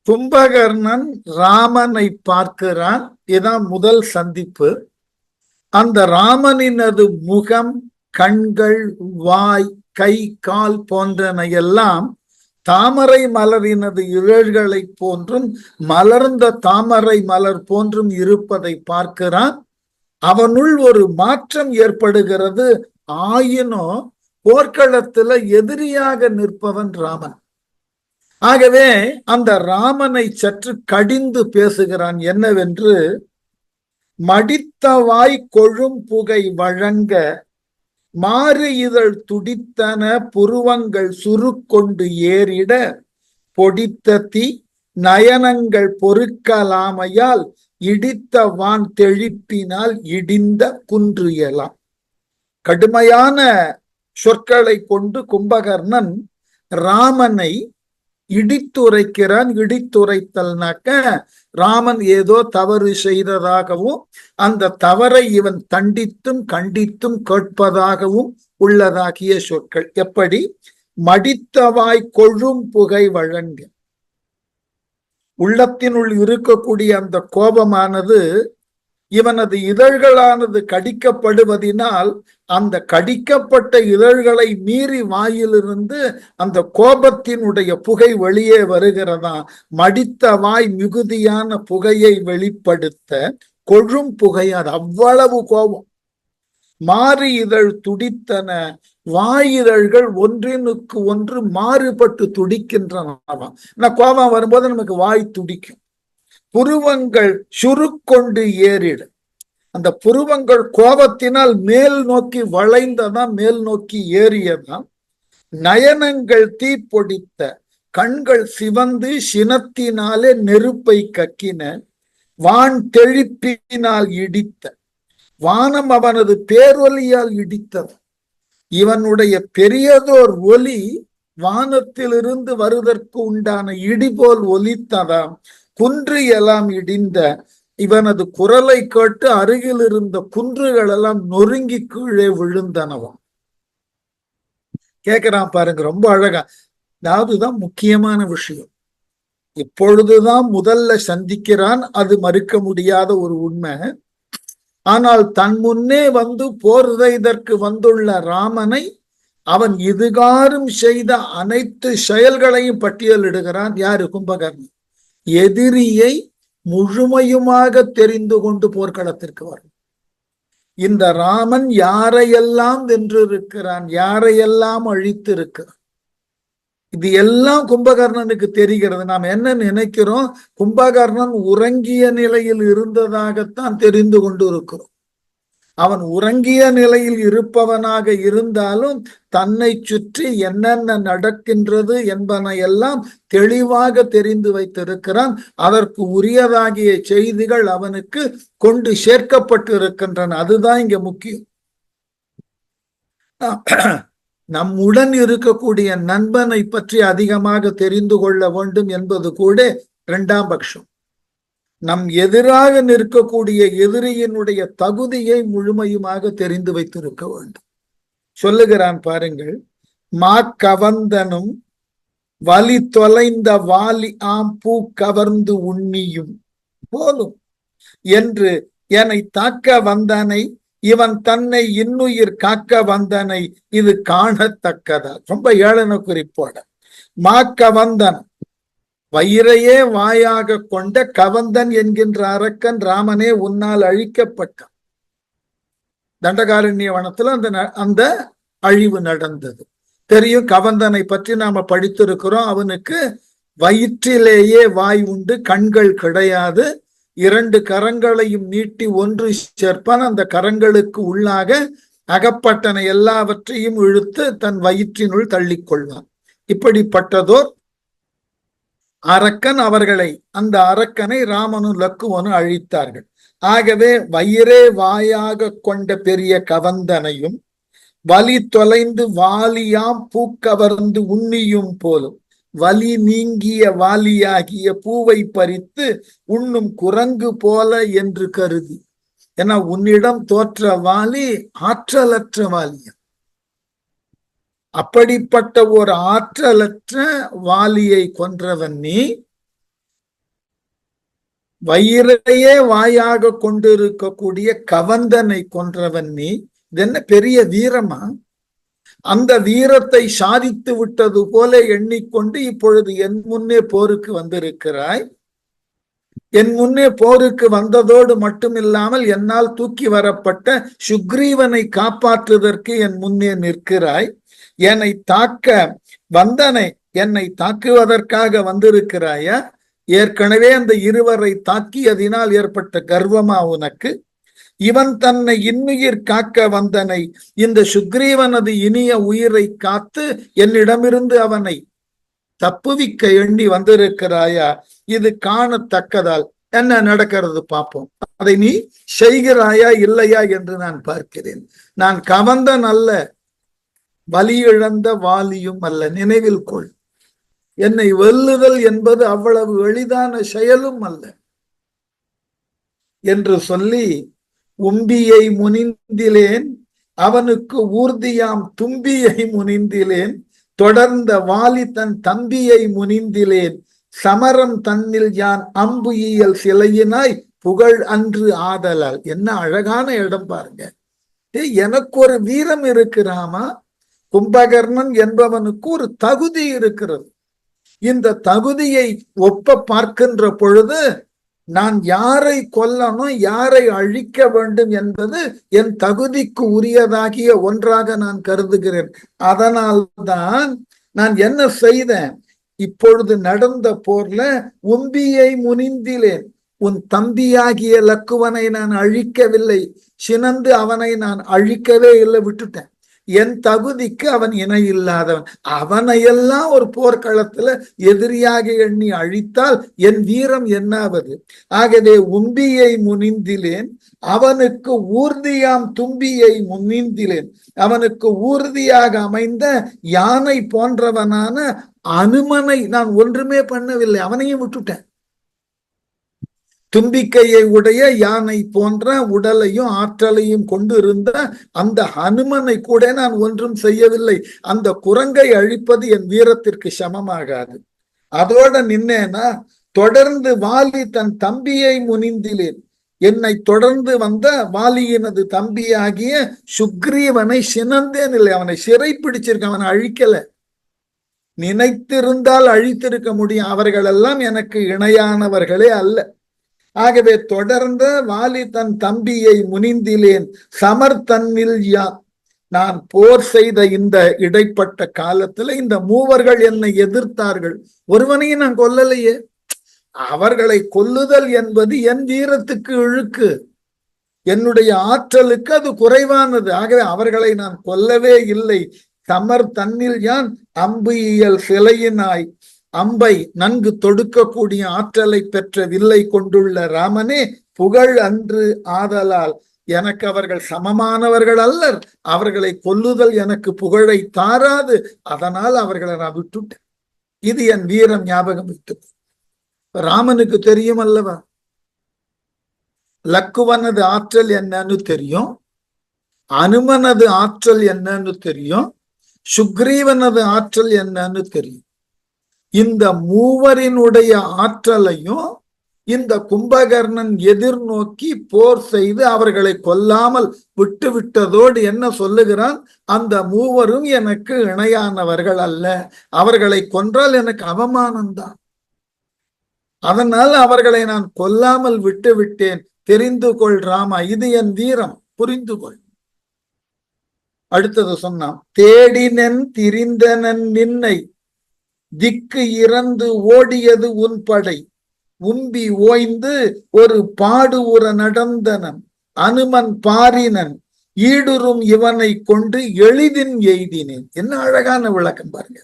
கும்பகர்ணன் ராமனை பார்க்கிறான். இதான் முதல் சந்திப்பு. அந்த ராமனினது முகம், கண்கள், வாய், கை, கால் போன்றனையெல்லாம் தாமரை மலரினது இதழ்களை போன்றும் மலர்ந்த தாமரை மலர் போன்றும் இருப்பதை பார்க்கிறான். அவனுள் ஒரு மாற்றம் ஏற்படுகிறது. ஆயினும் போர்க்களத்துல எதிரியாக நிற்பவன் ராமன். ஆகவே அந்த ராமனை சற்று கடிந்து பேசுகிறான். என்னவென்று, மடித்தவாய் கொழும் புகை வழங்க மாறு இதழ் துடித்தன புருவங்கள் சுருக்கொண்டு ஏறிட பொடித்த தீ நயனங்கள் பொறுக்கலாமையால் இடித்த வான் தெழிப்பினால் இடிந்த குன்று எலாம். கடுமையான சொற்களை கொண்டு கும்பகர்ணன் ராமனை இடித்துரைக்கிறான். இடித்துரைத்தல்னாக்க ராமன் ஏதோ தவறு செய்ததாகவும் அந்த தவறை இவன் தண்டித்தும் கண்டித்தும் கேட்பதாகவும் உள்ளதாகிய சொற்கள். எப்படி? மடித்தவாய் கொழும் புகை வழங்க. உள்ளத்தினுள் இருக்கக்கூடிய அந்த கோபமானது இவனது இதழ்களானது கடிக்கப்படுவதினால் அந்த கடிக்கப்பட்ட இதழ்களை மீறி வாயிலிருந்து அந்த கோபத்தினுடைய புகை வெளியே வருகிறதா. மடித்த வாய் மிகுதியான புகையை வெளிப்படுத்த கொழும் புகை, அது அவ்வளவு கோபம். மாறு இதழ் துடித்தன, வாயிதழ்கள் ஒன்றினுக்கு ஒன்று மாறுபட்டு துடிக்கின்றன. கோபம் வரும்போது நமக்கு வாய் துடிக்கும். புருவங்கள் சுருக்கொண்டு ஏறிடு. அந்த புருவங்கள் கோபத்தினால் மேல் நோக்கி வளைந்ததான், மேல் நோக்கி ஏறியதான். நயனங்கள் தீப்பொடித்த, கண்கள் சிவந்து சினத்தினாலே நெருப்பை கக்கின. வான் தெழிப்பினால் இடித்த, வானம் அவனது பேரொலியால் இடித்தது. இவனுடைய பெரியதோர் ஒலி வானத்திலிருந்து வருவதற்கு உண்டான இடிபோல் ஒலித்ததாம். குன்று எல்லாம் இடிந்த, இவனது குரலை கேட்டு அருகில் இருந்த குன்றுகள் எல்லாம் நொறுங்கி கீழே விழுந்தனவாம். கேட்கிறான் பாருங்க, ரொம்ப அழகா. அதாவதுதான் முக்கியமான விஷயம். இப்பொழுதுதான் முதல்ல சந்திக்கிறான், அது மறுக்க முடியாத ஒரு உண்மை. ஆனால் தன் முன்னே வந்து போர் செய்தற்கு வந்துள்ள ராமனை அவன் இதுகாரும் செய்த அனைத்து செயல்களையும் பட்டியலிடுகிறான். யாரு? கும்பகர்ணன். எதிரியை முழுமையுமாக தெரிந்து கொண்டு போர்க்களத்திற்கு வரும். இந்த ராமன் யாரையெல்லாம் வென்றிருக்கிறான், யாரையெல்லாம் அழித்திருக்கிறான், இது எல்லாம் கும்பகர்ணனுக்கு தெரிகிறது. நாம் என்ன நினைக்கிறோம்? கும்பகர்ணன் உறங்கிய நிலையில் இருந்ததாகத்தான் தெரிந்து கொண்டு இருக்கிறோம். அவன் உறங்கிய நிலையில் இருப்பவனாக இருந்தாலும் தன்னை சுற்றி என்னென்ன நடக்கின்றது என்பன எல்லாம் தெளிவாக தெரிந்து வைத்திருக்கிறான். அதற்கு உரியதாகிய செய்திகள் அவனுக்கு கொண்டு சேர்க்கப்பட்டு இருக்கின்றன. அதுதான் இங்க முக்கியம். நம்முடன் இருக்கக்கூடிய நண்பனை பற்றி அதிகமாக தெரிந்து கொள்ள வேண்டும் என்பது கூட இரண்டாம் பட்சம். நம் எதிராக நிற்கக்கூடிய எதிரியினுடைய தகுதியை முழுமையுமாக தெரிந்து வைத்திருக்க வேண்டும். சொல்லுகிறான் பாருங்கள். மா கவந்தனும் வலி தொலைந்த வாலி ஆம் பூ கவர்ந்து உண்ணியும் போலும் என்று என்னை தாக்க வந்தனை, இவன் தன்னை இன்னுயிர் காக்க வந்தனை, இது காணத்தக்கதா. ரொம்ப ஏளன குறிப்போட. மா கவந்தன், வயிறையே வாயாக கொண்ட கவந்தன் என்கின்ற அரக்கன் ராமனே உன்னால் அழிக்கப்பட்டான். தண்டகாரண்ய வனத்துல அந்த அழிவு நடந்தது. தெரியும், கவந்தனை பற்றி நாம படித்திருக்கிறோம். அவனுக்கு வயிற்றிலேயே வாய் உண்டு, கண்கள் கிடையாது. 2 கரங்களையும் நீட்டி ஒன்று சேர்ப்பான். அந்த கரங்களுக்கு உள்ளாக அகப்பட்டன எல்லாவற்றையும் இழுத்து தன் வயிற்றினுள் தள்ளிக்கொள்வான். இப்படிப்பட்டதோர் அரக்கன். அவர்களை, அந்த அரக்கனை ராமனும் லக்குவனும் அழித்தார்கள். ஆகவே வயிறே வாயாக கொண்ட பெரிய கவந்தனையும் வலி தொலைந்து வாலியாம் பூக்கவர்ந்து உண்ணியும் போலும் வலி நீங்கிய வாலியாகிய பூவை பறித்து உண்ணும் குரங்கு போல என்று கருதி. ஏன்னா உன்னிடம் தோற்ற வாலி ஆற்றலற்ற வாலியா. அப்படிப்பட்ட ஒரு ஆற்றலற்ற வாலியை கொன்றவன் நீ. வயிறையே வாயாக கொண்டிருக்கக்கூடிய கவந்தனை கொன்றவன் நீ. இது என்ன பெரிய வீரமா? அந்த வீரத்தை சாதித்து விட்டது போல எண்ணிக்கொண்டு இப்பொழுது என் முன்னே போருக்கு வந்திருக்கிறாய். என் முன்னே போருக்கு வந்ததோடு மட்டுமில்லாமல் என்னால் தூக்கி வரப்பட்ட சுக்ரீவனை காப்பாற்றுவதற்கு என் முன்னே நிற்கிறாய். என்னை தாக்க வந்தனை, என்னை தாக்குவதற்காக வந்திருக்கிறாயா? ஏற்கனவே அந்த இருவரை தாக்கியதினால் ஏற்பட்ட கர்வமா உனக்கு? இவன் தன்னை இன்னுயிர் காக்க வந்தனை, இந்த சுக்ரீவனது இனிய உயிரை காத்து என்னிடமிருந்து அவனை தப்புவிக்க எண்ணி வந்திருக்கிறாயா? இது காணத்தக்கதால் என்ன நடக்கிறது பார்ப்போம். அதை நீ செய்கிறாயா இல்லையா என்று நான் பார்க்கிறேன். நான் கவந்தன் அல்ல, வலி இழந்த வாலியும் அல்ல. நினைவில் கொள், என்னை வெல்லுதல் என்பது அவ்வளவு எளிதான செயலும் அல்ல என்று சொல்லி, உம்பியை முனிந்திலேன் அவனுக்கு ஊர்தியாம் தும்பியை முனிந்திலேன், தொடர்ந்த வாலி தன் தம்பியை முனிந்திலேன், சமரம் தன்னில் யான் அம்பு ஈயல் சிலையினாய் புகழ் அன்று ஆதலால். என்ன அழகான இடம் பாருங்க. எனக்கு ஒரு வீரம் இருக்கிறாமா? கும்பகர்ணன் என்பவனுக்கு ஒரு தகுதி இருக்கிறது. இந்த தகுதியை ஒப்ப பார்க்கின்ற பொழுது நான் யாரை கொல்லணும், யாரை அழிக்க வேண்டும் என்பது என் தகுதிக்கு உரியதாகிய ஒன்றாக நான் கருதுகிறேன். அதனால்தான் நான் என்ன செய்தேன், இப்பொழுது நடந்த போர்ல உம்பியை முனிந்திலேன், உன் தம்பியாகிய லக்குவனை நான் அழிக்கவில்லை, சினந்து அவனை நான் அழிக்கவே இல்லை, விட்டுட்டேன். என் தகுதிக்கு அவன் இணை இல்லாதவன். அவனையெல்லாம் ஒரு போர்க்களத்துல எதிரியாக எண்ணி அழித்தால் என் வீரம் என்னாவது? ஆகவே உம்பியை முனிந்திலேன் அவனுக்கு ஊர்தியாம் தும்பியை முனிந்திலேன், அவனுக்கு ஊர்தியாக அமைந்த யானை போன்றவனான அனுமனை நான் ஒன்றுமே பண்ணவில்லை, அவனையும் விட்டுட்டேன். தும்பிக்கையை உடைய யானை போன்ற உடலையும் ஆற்றலையும் கொண்டு இருந்த அந்த ஹனுமனை கூட நான் ஒன்றும் செய்யவில்லை. அந்த குரங்கை அழிப்பது என் வீரத்திற்கு சமமாகாது. அதோட நின்னேனா, தொடர்ந்து வாலி தன் தம்பியை முனிந்திலேன், என்னை தொடர்ந்து வந்த வாலியினது தம்பியாகிய சுக்ரீவனை சினந்தேன் இல்லை, அவனை சிறை பிடிச்சிருக்க, அவனை அழிக்கல. நினைத்திருந்தால் அழித்திருக்க முடியும். அவர்களெல்லாம் எனக்கு இணையானவர்களே அல்ல. ஆகவே தொடர்ந்த வாலி தன் தம்பியை முனிந்திலேன், சமர்த்தன்னில் யான். நான் போர் செய்த இந்த இடைப்பட்ட காலத்துல இந்த மூவர்கள் என்னை எதிர்த்தார்கள், ஒருவனையும் நான் கொல்லலையே. அவர்களை கொல்லுதல் என்பது என் வீரத்துக்கு இழுக்கு, என்னுடைய ஆற்றலுக்கு அது குறைவானது. ஆகவே அவர்களை நான் கொல்லவே இல்லை. சமர் தன்னில் யான் அம்பு இயல் சிலையினாய், அம்பை நன்கு தொடுக்கக்கூடிய ஆற்றலை பெற்ற வில்லை கொண்டுள்ள ராமனே புகழ் அன்று ஆதலால். எனக்கு அவர்கள் சமமானவர்கள் அல்லர், அவர்களை கொல்லுதல் எனக்கு புகழை தாராது, அதனால் அவர்களை நான் விட்டுட்டேன். இது என் வீரம், ஞாபகம் வைத்தது. ராமனுக்கு தெரியும் அல்லவா, லக்குவனது ஆற்றல் என்னன்னு தெரியும், அனுமனது ஆற்றல் என்னன்னு தெரியும், சுக்ரீவனது ஆற்றல் என்னன்னு தெரியும். இந்த மூவரினுடைய ஆற்றலையும் இந்த கும்பகர்ணன் எதிர்நோக்கி போர் செய்து அவர்களை கொல்லாமல் விட்டு விட்டதோடு என்ன சொல்லுகிறான், அந்த மூவரும் எனக்கு இணையானவர்கள் அல்ல, அவர்களை கொன்றால் எனக்கு அவமானம்தான், அதனால் அவர்களை நான் கொல்லாமல் விட்டு விட்டேன். தெரிந்து கொள் ராமா, இது என் வீரம், புரிந்து கொள். அடுத்தது சொன்னான், தேடினன் திரிந்தனன் நின்னை, திக்கு இறந்து ஓடியது உன் படை, உம்பி ஓய்ந்து ஒரு பாடு உற நடந்தனன், அனுமன் பாரினன் ஈடுறும் இவனை கொண்டு எளிதின் எய்தினேன். என்ன அழகான விளக்கம் பாருங்க.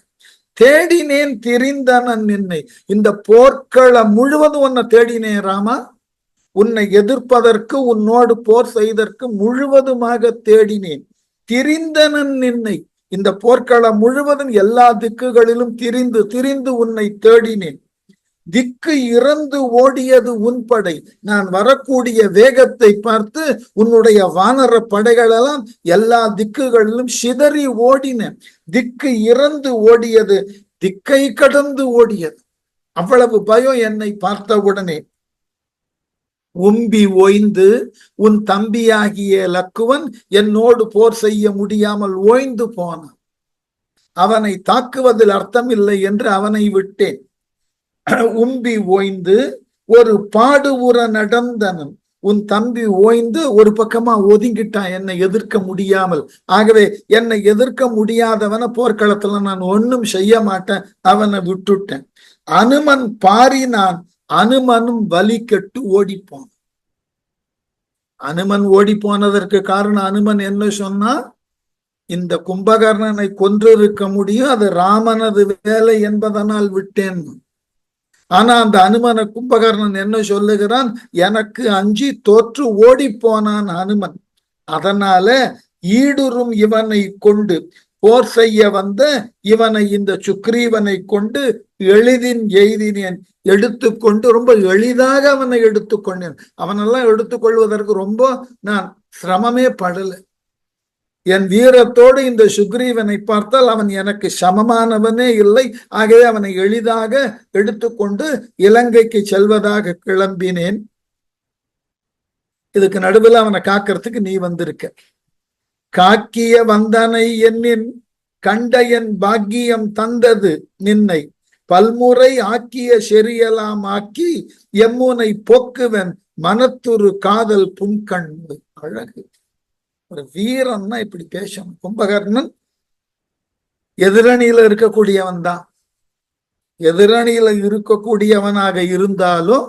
தேடினேன் திரிந்தனன் நின்னை, இந்த போர்க்களம் முழுவதும் உன்னை தேடினேன் ராமா, உன்னை எதிர்ப்பதற்கு உன்னோடு போர் செய்தற்கு முழுவதுமாக தேடினேன். திரிந்தனன் நின்னை, இந்த போர்க்களம் முழுவதும் எல்லா திக்குகளிலும் திரிந்து திரிந்து உன்னை தேடினேன். திக்கு இறந்து ஓடியது உன் படை, நான் வரக்கூடிய வேகத்தை பார்த்து உன்னுடைய வானர படைகளெல்லாம் எல்லா திக்குகளிலும் சிதறி ஓடின. திக்கு இறந்து ஓடியது, திக்கை கடந்து ஓடியது. அவ்வளவு பயம் என்னை பார்த்தவுடனே. உம்பி ஓய்ந்து உன் தம்பியாகிய லக்குவன் என்னோடு போர் செய்ய முடியாமல் ஓய்ந்து போனான். அவனை தாக்குவதில் அர்த்தமில்லை என்று அவனை விட்டேன். உம்பி ஓய்ந்து ஒரு பாடுவுற நடந்தனன். உன் தம்பி ஓய்ந்து ஒரு பக்கமா ஒதுங்கிட்டான் என்னை எதிர்க்க முடியாமல். ஆகவே என்னை எதிர்க்க முடியாதவனை போர்க்களத்துல நான் ஒன்னும் செய்ய மாட்டேன், அவனை விட்டுட்டேன். அனுமன் பாரினான், அனுமனும் வலி கெட்டு ஓடிப்போன். அனுமன் ஓடி போனதற்கு காரணம் அனுமன் என்ன சொன்னா, இந்த கும்பகர்ணனை கொன்றிருக்க முடியும், அது ராமனது வேலை என்பதனால் விட்டேன். ஆனா அந்த அனுமன கும்பகர்ணன் என்ன சொல்லுகிறான், எனக்கு அஞ்சி தோற்று ஓடி போனான் அனுமன். அதனால ஈடுறும் இவனை கொண்டு போர் செய்ய வந்த இவனை, இந்த சுக்ரீவனை கொண்டு எளிதின் எய்தினேன், எடுத்துக்கொண்டு ரொம்ப எளிதாக அவனை எடுத்துக்கொண்டேன். அவனெல்லாம் எடுத்துக்கொள்வதற்கு ரொம்ப நான் சிரமமே படல. என் வீரத்தோடு இந்த சுக்ரீவனை பார்த்தால் அவன் எனக்கு சமமானவனே இல்லை. ஆகவே அவனை எளிதாக எடுத்துக்கொண்டு இலங்கைக்கு செல்வதாக கிளம்பினேன். இதுக்கு நடுவில் அவனை காக்கிறதுக்கு நீ வந்திருக்க. காக்கிய வந்தனை என்னின் கண்ட என் பாக்கியம் தந்தது நின்னை, பல்முறை ஆக்கிய செரியலாம் ஆக்கி எம்முனை போக்குவன் மனத்துரு காதல் புன்கண். அழகு. ஒரு வீரன்னா இப்படி பேசணும். கும்பகர்ணன் எதிரணியில இருக்கக்கூடியவன் தான். எதிரணியில இருக்கக்கூடியவனாக இருந்தாலும்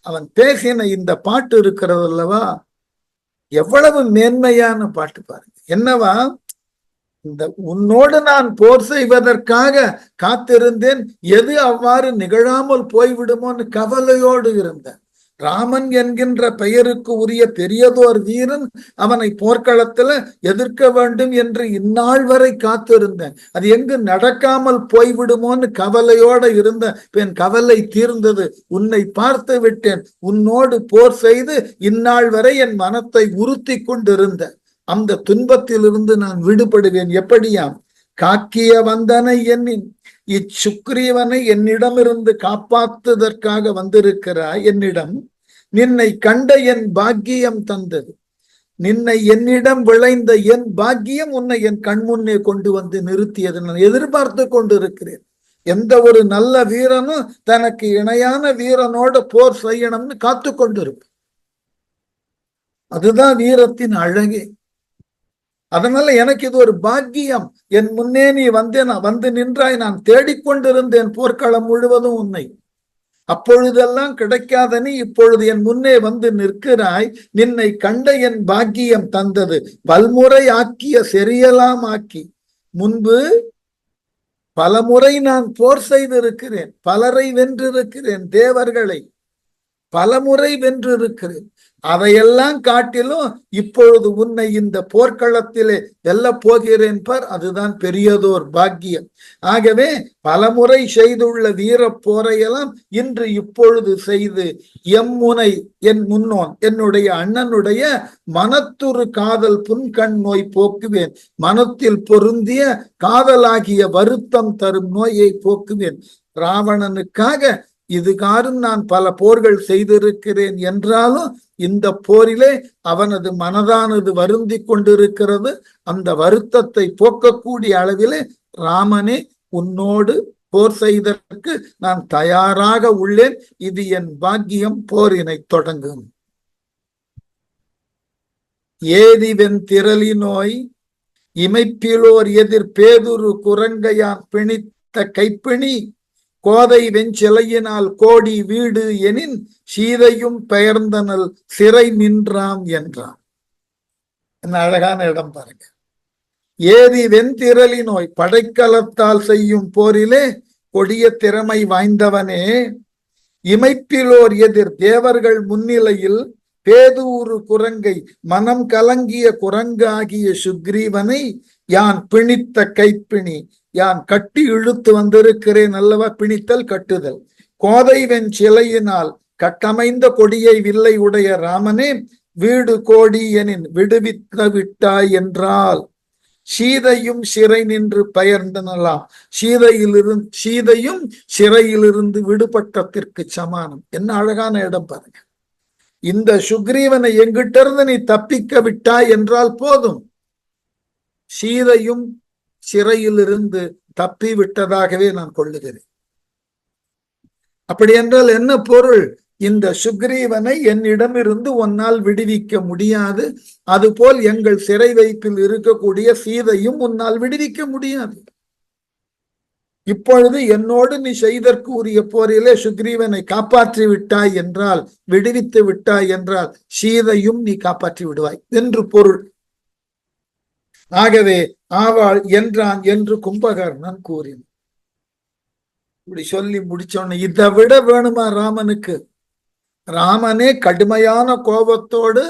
அவன் பேசின இந்த பாட்டு இருக்கிறது அல்லவா, எவ்வளவு மேன்மையான பாட்டு பாருங்க. என்னவா, இந்த உன்னோடு நான் போர் செய்வதற்காக காத்திருந்தேன், எது அவ்வாறு நிகழாமல் போய்விடுமோன்னு கவலையோடு இருந்தேன். ராமன் என்கின்ற பெயருக்கு உரிய பெரியதோர் வீரன், அவனை போர்க்களத்துல எதிர்க்க வேண்டும் என்று இந்நாள் வரை காத்திருந்தேன். அது எங்கு நடக்காமல் போய்விடுமோன்னு கவலையோட இருந்த என் கவலை தீர்ந்தது. உன்னை பார்த்து விட்டேன். உன்னோடு போர் செய்து இந்நாள் வரை என் மனத்தை உறுத்தி கொண்டிருந்த அந்த துன்பத்திலிருந்து நான் விடுபடுவேன். எப்படியாம், காக்கிய வந்தனை என்னின், இச்சுக்ரீவனை என்னிடமிருந்து காப்பாற்றுவதற்காக வந்திருக்கிறாய் என்னிடம். நின்னை கண்ட என் பாக்கியம் தந்தது. நின்னை என்னிடம் விளைந்த என் பாக்கியம் உன்னை என் கண்முன்னே கொண்டு வந்து நிறுத்தியது. நான் எதிர்பார்த்து கொண்டு இருக்கிறேன். எந்த ஒரு நல்ல வீரனும் தனக்கு இணையான வீரனோட போர் செய்யணும்னு காத்து கொண்டிருப்பேன். அதுதான் வீரத்தின் அழகே. அதனால எனக்கு இது ஒரு பாக்கியம். என் முன்னே நீ வந்து நின்றாய். நான் தேடிக்கொண்டிருந்தேன் போர்க்களம் முழுவதும் உன்னை. அப்பொழுதெல்லாம் கிடைக்காத நீ இப்பொழுது என் முன்னே வந்து நிற்கிறாய். நின்னை கண்ட என் பாக்கியம் தந்தது. பல்முறை ஆக்கிய செரியலாம் ஆக்கி. முன்பு பலமுறை நான் போர் செய்திருக்கிறேன், பலரை வென்றிருக்கிறேன், தேவர்களை பலமுறை வென்றிருக்கிறேன். அதையெல்லாம் காட்டிலும் இப்பொழுது உன்னை இந்த போர்க்களத்திலே வெல்ல போகிறேன் பார், அதுதான் பெரியதோர் பாக்கியம். ஆகவே பலமுறை செய்துள்ள வீர போரையெல்லாம் இன்று இப்பொழுது செய்து எம்முனை, என் முன்னோன் என்னுடைய அண்ணனுடைய மனத்துரு காதல் புன்கண் நோய் போக்குவேன். மனத்தில் பொருந்திய காதலாகிய வருத்தம் தரும் நோயை போக்குவேன். ராவணனுக்காக இதுகாரும் நான் பல போர்கள் செய்திருக்கிறேன் என்றாலும் இந்த போரிலே அவனது மனதானது வருந்தி கொண்டிருக்கிறது. அந்த வருத்தத்தை போக்கக்கூடிய அளவிலே ராமனே உன்னோடு போர் செய்ததற்கு நான் தயாராக உள்ளேன். இது என் பாக்கியம், போரினை தொடங்கும். ஏதிவென் திரளி நோய் இமைப்பிலோர் எதிர் பேதுரு குரங்கையான் பிணித்த கைப்பிணி கோதை வெஞ்சிலையினால் கோடி வீடு எனின் சீதையும் பெயர்ந்தனல் சிறை நின்றாம் என்றான். என்ன அழகான இடம் பாருங்க. ஏதி வெண்திரளி நோய், படைக்கலத்தால் செய்யும் போரிலே கொடிய திறமை வாய்ந்தவனே. இமைப்பிலோர் எதிர், தேவர்கள் முன்னிலையில் பேதூரு குரங்கை, மனம் கலங்கிய குரங்காகிய சுக்ரீவனை யான் பிணித்த கைப்பிணி, யான் கட்டி இழுத்து வந்திருக்கிறேன் அல்லவா. பிணித்தல் கட்டுதல். கோதைவென் சிலையினால் கட்டமைந்த கொடியை வில்லை உடைய ராமனே, வீடு கோடி எனின் விடுவித்த விட்டாய் என்றால் சீதையும் சிறை நின்று பெயர்ந்தனலாம். சீதையும் சிறையிலிருந்து விடுபட்டத்திற்கு சமானம். என்ன அழகான இடம் பாருங்க. இந்த சுக்ரீவனை எங்கிட்ட இருந்து நீ தப்பிக்க விட்டாய் என்றால் போதும், சீதையும் சிறையிலிருந்து தப்பி விட்டதாகவே நான் கொள்ளுகிறேன். அப்படி என்றால் என்ன பொருள்? இந்த சுக்ரீவனை என்னிடமிருந்து உன்னால் விடுவிக்க முடியாது, அதுபோல் எங்கள் சிறை வைப்பில் இருக்கக்கூடிய சீதையும் உன்னால் விடுவிக்க முடியாது. இப்பொழுது என்னோடு நீ செய்தற்கு உரிய போரிலே சுக்ரீவனை காப்பாற்றி விட்டாய் என்றால், விடுவித்து விட்டாய் என்றால், சீதையும் நீ காப்பாற்றி விடுவாய் என்று பொருள். ஆகவே ஆவாள் என்றான் என்று கும்பகர்ணன் கூறினான். இப்படி சொல்லி முடிச்சோன்னு, இதை விட வேணுமா ராமனுக்கு? ராமனே கடுமையான கோபத்தோடு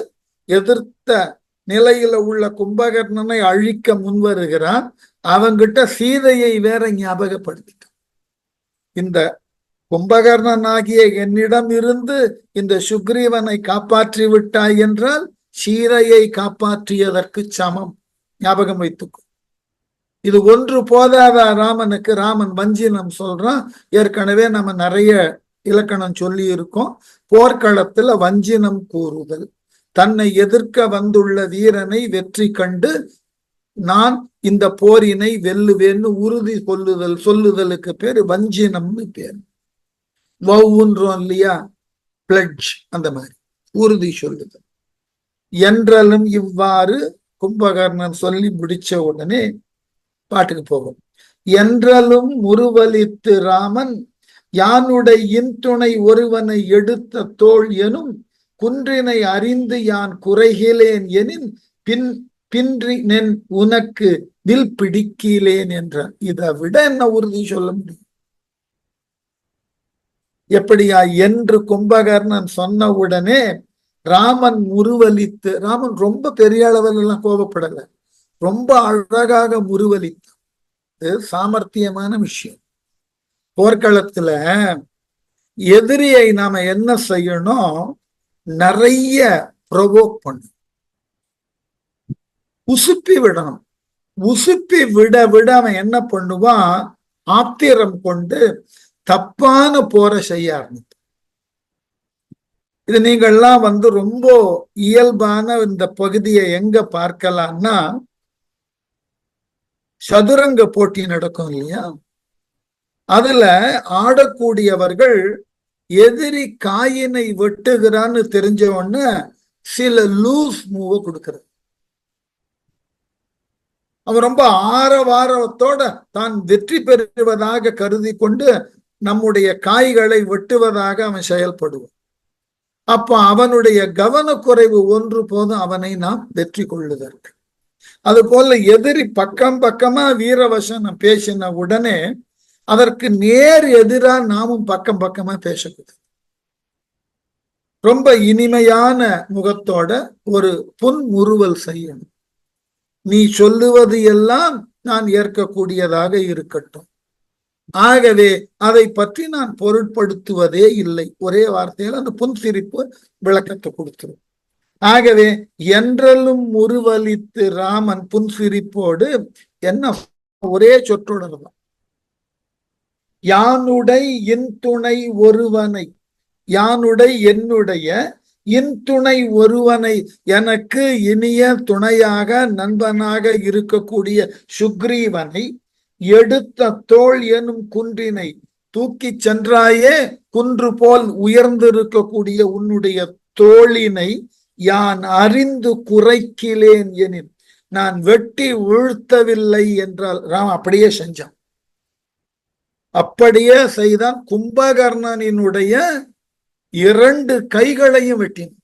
எதிர்த்த நிலையில உள்ள கும்பகர்ணனை அழிக்க முன்வருகிறான். அவங்கிட்ட சீதையை வேற ஞாபகப்படுத்திட்டான். இந்த கும்பகர்ணன் ஆகிய என்னிடம் இருந்து இந்த சுக்ரீவனை காப்பாற்றி விட்டாய் என்றால் சீதையை காப்பாற்றியதற்கு சமம். ஞாபகம் வைத்துக்கோ. இது ஒன்று போதாதா ராமனுக்கு? ராமன் வஞ்சினம் சொல்றான். ஏற்கனவே நம்ம நிறைய இலக்கணம் சொல்லி இருக்கோம். போர்க்களத்துல வஞ்சினம் கூறுதல், தன்னை எதிர்க்க வந்துள்ள வீரனை வெற்றி கண்டு நான் இந்த போரினை வெல்லுவேன்னு உறுதி சொல்லுதலுக்கு பேரு வஞ்சினம்னு பேரு. வௌன்றோம் இல்லையா, பிளட்ஜ், அந்த மாதிரி உறுதி சொல்லுதல். என்றாலும் இவ்வாறு கும்பகர்ணன் சொல்லி முடிச்ச உடனே பாட்டுக்கு போகும். என்றாலும் முருவலித்து ராமன் யானுடைய இன்துணை ஒருவனை எடுத்த தோள் எனும் குன்றினை அறிந்து யான் குறைகிலேன் எனின் பின்றினென் உனக்கு வில் பிடிக்கிலேன் என்றான். இதை விட என்ன உறுதி சொல்ல முடியும்? எப்படியா என்று கும்பகர்ணன் சொன்ன உடனே ராமன் முருவலித்து, ராமன் ரொம்ப பெரிய அளவில் எல்லாம் கோபப்படல, ரொம்ப அழகாக முருவலித்தான். இது சாமர்த்தியமான விஷயம். போர்க்களத்துல எதிரியை நாம என்ன செய்யணும்? நிறைய ப்ரொவோக் பண்ணணும், உசுப்பி விடணும். உசுப்பி விட விட அவன் என்ன பண்ணுவான்? ஆத்திரம் கொண்டு தப்பான போரை செய்ய ஆரம்பிப்பான். இது நீங்கள்லாம் ரொம்ப இயல்பான இந்த பகுதியை எங்க பார்க்கலாம்னா, சதுரங்க போட்டி நடக்கும் இல்லையா, அதுல ஆடக்கூடியவர்கள் எதிரி காயினை வெட்டுகிறான்னு தெரிஞ்ச உடனே சில லூஸ் மூவ கொடுக்கிறது. அவன் ரொம்ப ஆரவாரத்தோட தான் வெற்றி பெறுவதாக கருதி கொண்டு நம்முடைய காய்களை வெட்டுவதாக அவன் செயல்படுவான். அப்ப அவனுடைய கவனக்குறைவு ஒன்று போதும் அவனை நாம் வெற்றி கொள்ளுதற்கு. அது போல எதிரி பக்கம் பக்கமா வீரவசனம் பேசின உடனே அதற்கு நேர் எதிரா நாமும் பக்கம் பக்கமா பேசக்கூடாது. ரொம்ப இனிமையான முகத்தோட ஒரு புன்முறுவல் செய்யணும். நீ சொல்லுவது எல்லாம் நான் ஏற்கக்கூடியதாக இருக்கட்டும், ஆகவே அதை பற்றி நான் பொருட்படுத்துவதே இல்லை. ஒரே வார்த்தையில் அந்த புன்சிரிப்பு விளக்கத்தை கொடுத்துரும். ஆகவே என்றலும் முருவலித்து ராமன் புன்சிரிப்போடு என்ன ஒரே சொற்றொடர்தான், யானுடை இன்துணை ஒருவனை, யானுடை என்னுடைய இன்துணை ஒருவனை, எனக்கு இனிய துணையாக நண்பனாக இருக்கக்கூடிய சுக்ரீவனை எடுத்த தோள் எனும் குன்றினை தூக்கி சென்றாயே, குன்று போல் உயர்ந்திருக்கக்கூடிய உன்னுடைய தோளினை யான் அறிந்து குறைக்கிலேன் எனின், நான் வெட்டி வீழ்த்தவில்லை என்றால். ராம் அப்படியே செஞ்சான், அப்படியே செய்தான். கும்பகர்ணனினுடைய 2 கைகளையும் வெட்டினான்.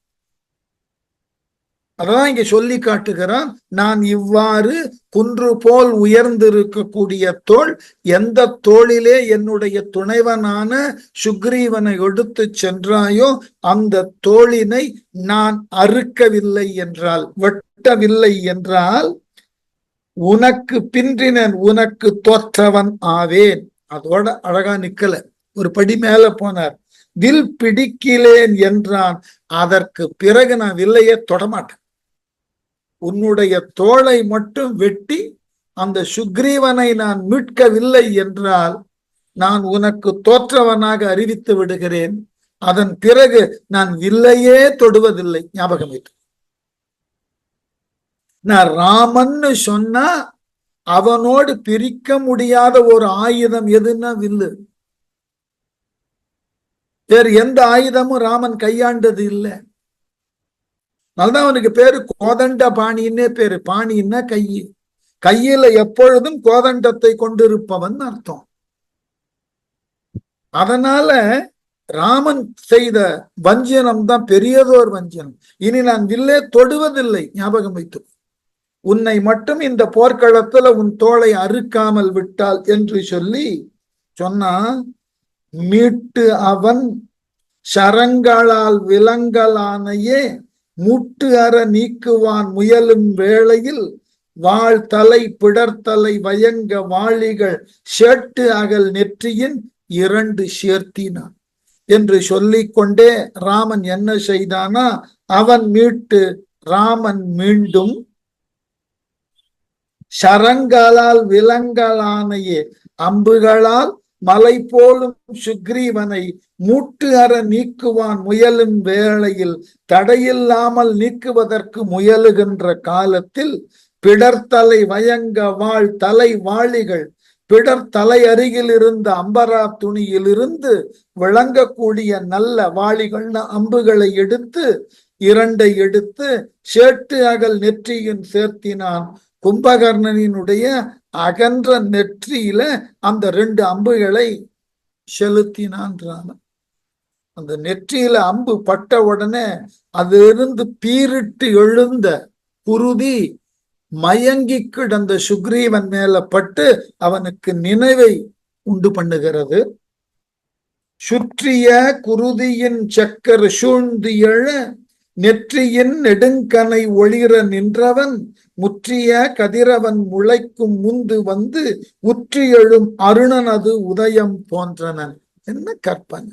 அதான் இங்க சொல்லி காட்டுகிறான். நான் இவ்வாறு குன்று போல் உயர்ந்திருக்கக்கூடிய தோள், எந்த தோளிலே என்னுடைய துணைவனான சுக்ரீவனை எடுத்து சென்றாயோ அந்த தோளினை நான் அறுக்கவில்லை என்றால், வெட்டவில்லை என்றால், உனக்கு பின்றினன் உனக்கு தோற்றவன் ஆவேன். அதோட அழகா நிக்கல, ஒரு படி மேல போனார். வில் பிடிக்கிலேன் என்றான். அதற்கு பிறகு நான் வில்லையே தொடமாட்டேன், உன்னுடைய தோளை மட்டும் வெட்டி அந்த சுக்ரீவனை நான் மீட்கவில்லை என்றால் நான் உனக்கு தோற்றவனாக அறிவித்து விடுகிறேன். அதன் பிறகு நான் வில்லையே தொடுவதில்லை. ஞாபகம் வைத்து, நான் ராமன்னு சொன்னா அவனோடு பிரிக்க முடியாத ஒரு ஆயுதம் எதுன்னா வில்லு. வேறு எந்த ஆயுதமும் ராமன் கையாண்டது இல்லை. அதனால்தான் அவனுக்கு பேரு கோதண்ட பாணின்னே பேரு. பாணின்னா கையி, கையில எப்பொழுதும் கோதண்டத்தை கொண்டிருப்பவன் அர்த்தம். அதனால ராமன் செய்த வஞ்சனம் தான் பெரியதோர் வஞ்சனம். இனி நான் வில்லே தொடுவதில்லை. ஞாபகம் வைத்து, உன்னை மட்டும் இந்த போர்க்களத்துல உன் தோளை அறுக்காமல் விட்டால் என்று சொல்லி சொன்னா, மீட்டு அவன் சரங்களால் விலங்கலானையே முட்டு அற நீக்குவான் முயலும் வேளையில் வாழ் தலை பிடர்த்தலை வயங்க வாளிகள் சேட்டு அகல் நெற்றியின் 2 சேர்த்தினான் என்று சொல்லிக்கொண்டே ராமன் என்ன செய்தானா, அவன் மீட்டு ராமன் மீண்டும் சரங்களால் விலங்கலானையே அம்புகளால் மலை போலும் சுக்ரீவனை மூட்டு அற நீக்குவான் முயலும் வேளையில் தடையில்லாமல் நீக்குவதற்கு முயலுகின்ற காலத்தில் பிடர்த்தலை வயங்க வாழ் தலை வாளிகள், பிடர் தலை அருகில் இருந்த அம்பரா துணியிலிருந்து விளங்கக்கூடிய நல்ல வாளிகள்னா அம்புகளை எடுத்து 2 எடுத்து சேட்டு அகல் நெற்றியின் சேர்த்தினான். கும்பகர்ணனினுடைய அகன்ற நெற்றியில அந்த 2 அம்புகளை செலுத்தினான் ராமன். அந்த நெற்றியில அம்பு பட்ட உடனே அதிலிருந்து பீரிட்டு எழுந்த குருதி மயங்கி கிடந்த சுக்ரீவன் மேல பட்டு அவனுக்கு நினைவை உண்டு பண்ணுகிறது. சுற்றிய குருதியின் சக்கர் சூழ்ந்து எழ நெற்றியின் நெடுங்கனை ஒளிர நின்றவன் முற்றிய கதிரவன் முளைக்கும் முந்து வந்து உற்றி எழும் அருணனது உதயம் போன்றனன். என்ன கற்பனை!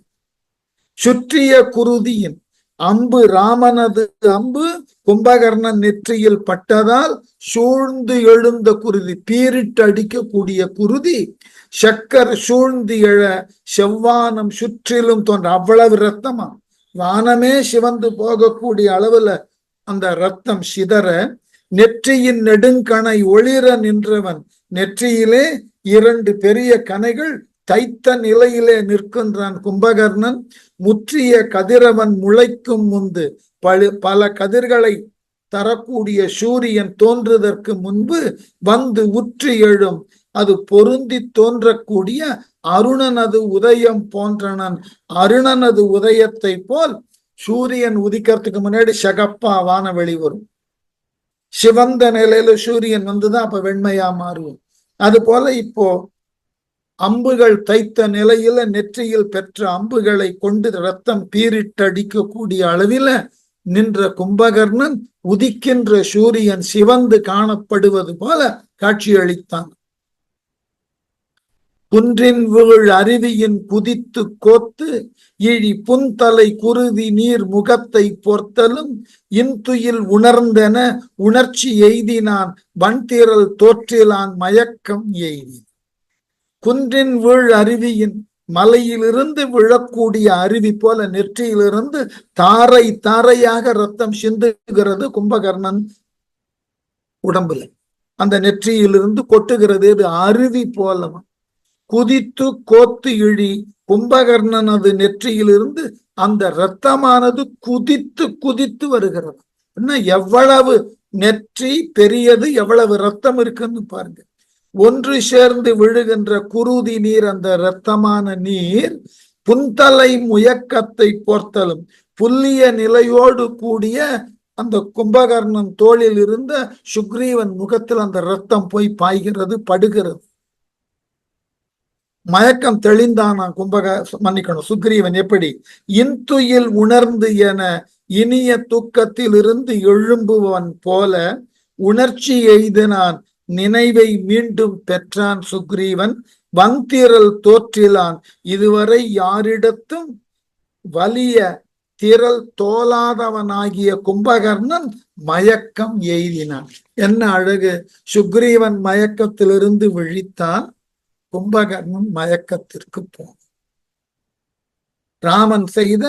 சுற்றிய குருதியின் அம்பு, ராமனது அம்பு கும்பகர்ணன் நெற்றியில் பட்டதால் சூழ்ந்து எழுந்த குருதி, பீரிட்டு அடிக்கக்கூடிய குருதி, சக்கர் சூழ்ந்து எழ செவ்வானம் சுற்றிலும் தோன்ற அவ்வளவு ரத்தமா, வானமே சிவந்து போகக்கூடிய அளவுல அந்த ரத்தம் சிதற, நெற்றியின் நெடுங்கணை ஒளிர நின்றவன், நெற்றியிலே 2 பெரிய கணைகள் தைத்த நிலையிலே நிற்கின்றான் கும்பகர்ணன். முற்றிய கதிரவன் முளைக்கும் முன்பு, பல கதிர்களை தரக்கூடிய சூரியன் தோன்றுவதற்கு முன்பு வந்து உற்றி எழும், அது பொருந்தி தோன்றக்கூடிய அருணனது உதயம் போன்றனன். அருணனது உதயத்தை போல் சூரியன் உதிக்கிறதுக்கு முன்னாடி சகப்பா வானவெளி வரும், சிவந்த நிலையில சூரியன் வந்துதான் அப்ப வெண்மையா மாறும். அது போல இப்போ அம்புகள் தைத்த நிலையில நெற்றியில் பெற்ற அம்புகளை கொண்டு ரத்தம் பீரிட்டடிக்கக்கூடிய அளவில நின்ற கும்பகர்ணன் உதிக்கின்ற சூரியன் சிவந்து காணப்படுவது போல காட்சியளித்தான். குன்றின் வீழ் அருவியின் குதித்து கோத்து இழி புன்தலை குருதி நீர் முகத்தை பொர்த்தலும் இன்துயில் உணர்ந்தென உணர்ச்சி எய்தினான் வன்திரல் தோற்றிலான் மயக்கம் எய்தி. குன்றின் வீழ் அருவியின், மலையிலிருந்து விழக்கூடிய அருவி போல நெற்றியிலிருந்து தாரை தாரையாக ரத்தம் சிந்துகிறது கும்பகர்ணன் உடம்புல. அந்த நெற்றியிலிருந்து கொட்டுகிறது, இது அருவி போலவன். குதித்து கோத்து இழி கும்பகர்ணனது நெற்றியிலிருந்து அந்த இரத்தமானது குதித்து குதித்து வருகிறது. என்ன எவ்வளவு நெற்றி பெரியது, எவ்வளவு ரத்தம் இருக்குன்னு பாருங்க. ஒன்று சேர்ந்து விழுகின்ற குருதி நீர், அந்த இரத்தமான நீர் புன்தலை முயக்கத்தை போர்த்தலும், புல்லிய நிலையோடு கூடிய அந்த கும்பகர்ணன் தோளில் இருந்த சுக்ரீவன் முகத்தில் அந்த இரத்தம் போய் பாய்கிறது, படுகிறது. மயக்கம் தெளிந்தானா சுக்ரீவன். எப்படி? இன்துயில் உணர்ந்து என இனிய தூக்கத்தில் இருந்து எழும்புவன் போல உணர்ச்சி எய்தினான், நினைவை மீண்டும் பெற்றான் சுக்ரீவன். வந்திரல் தோற்றிலான், இதுவரை யாரிடத்தும் வலிய திரள் தோலாதவனாகிய கும்பகர்ணன் மயக்கம் எய்தினான். என்ன அழகு! சுக்ரீவன் மயக்கத்திலிருந்து விழித்தான், கும்பகர்ணன் மயக்கத்திற்கு போனான். ராமன் செய்த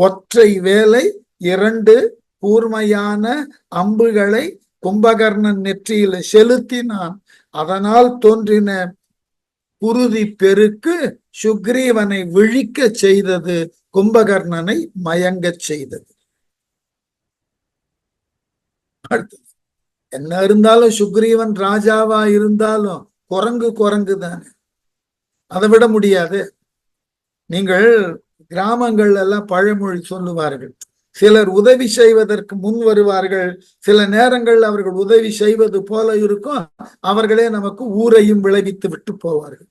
ஒற்றை வேலை 2 கூர்மையான அம்புகளை கும்பகர்ணன் நெற்றியில செலுத்தினான். அதனால் தோன்றின குருதி பெருக்கு சுக்ரீவனை விழிக்க செய்தது, கும்பகர்ணனை மயங்க செய்தது. என்ன இருந்தாலும் சுக்ரீவன் ராஜாவா இருந்தாலும் குரங்கு தானே, அதை விட முடியாது. நீங்கள் கிராமங்கள் எல்லாம் பழமொழி சொல்லுவார்கள். சிலர் உதவி செய்வதற்கு முன் வருவார்கள், சில நேரங்கள் அவர்கள் உதவி செய்வது போல இருக்கும், அவர்களே நமக்கு ஊரையும் விளைவித்து விட்டு போவார்கள்.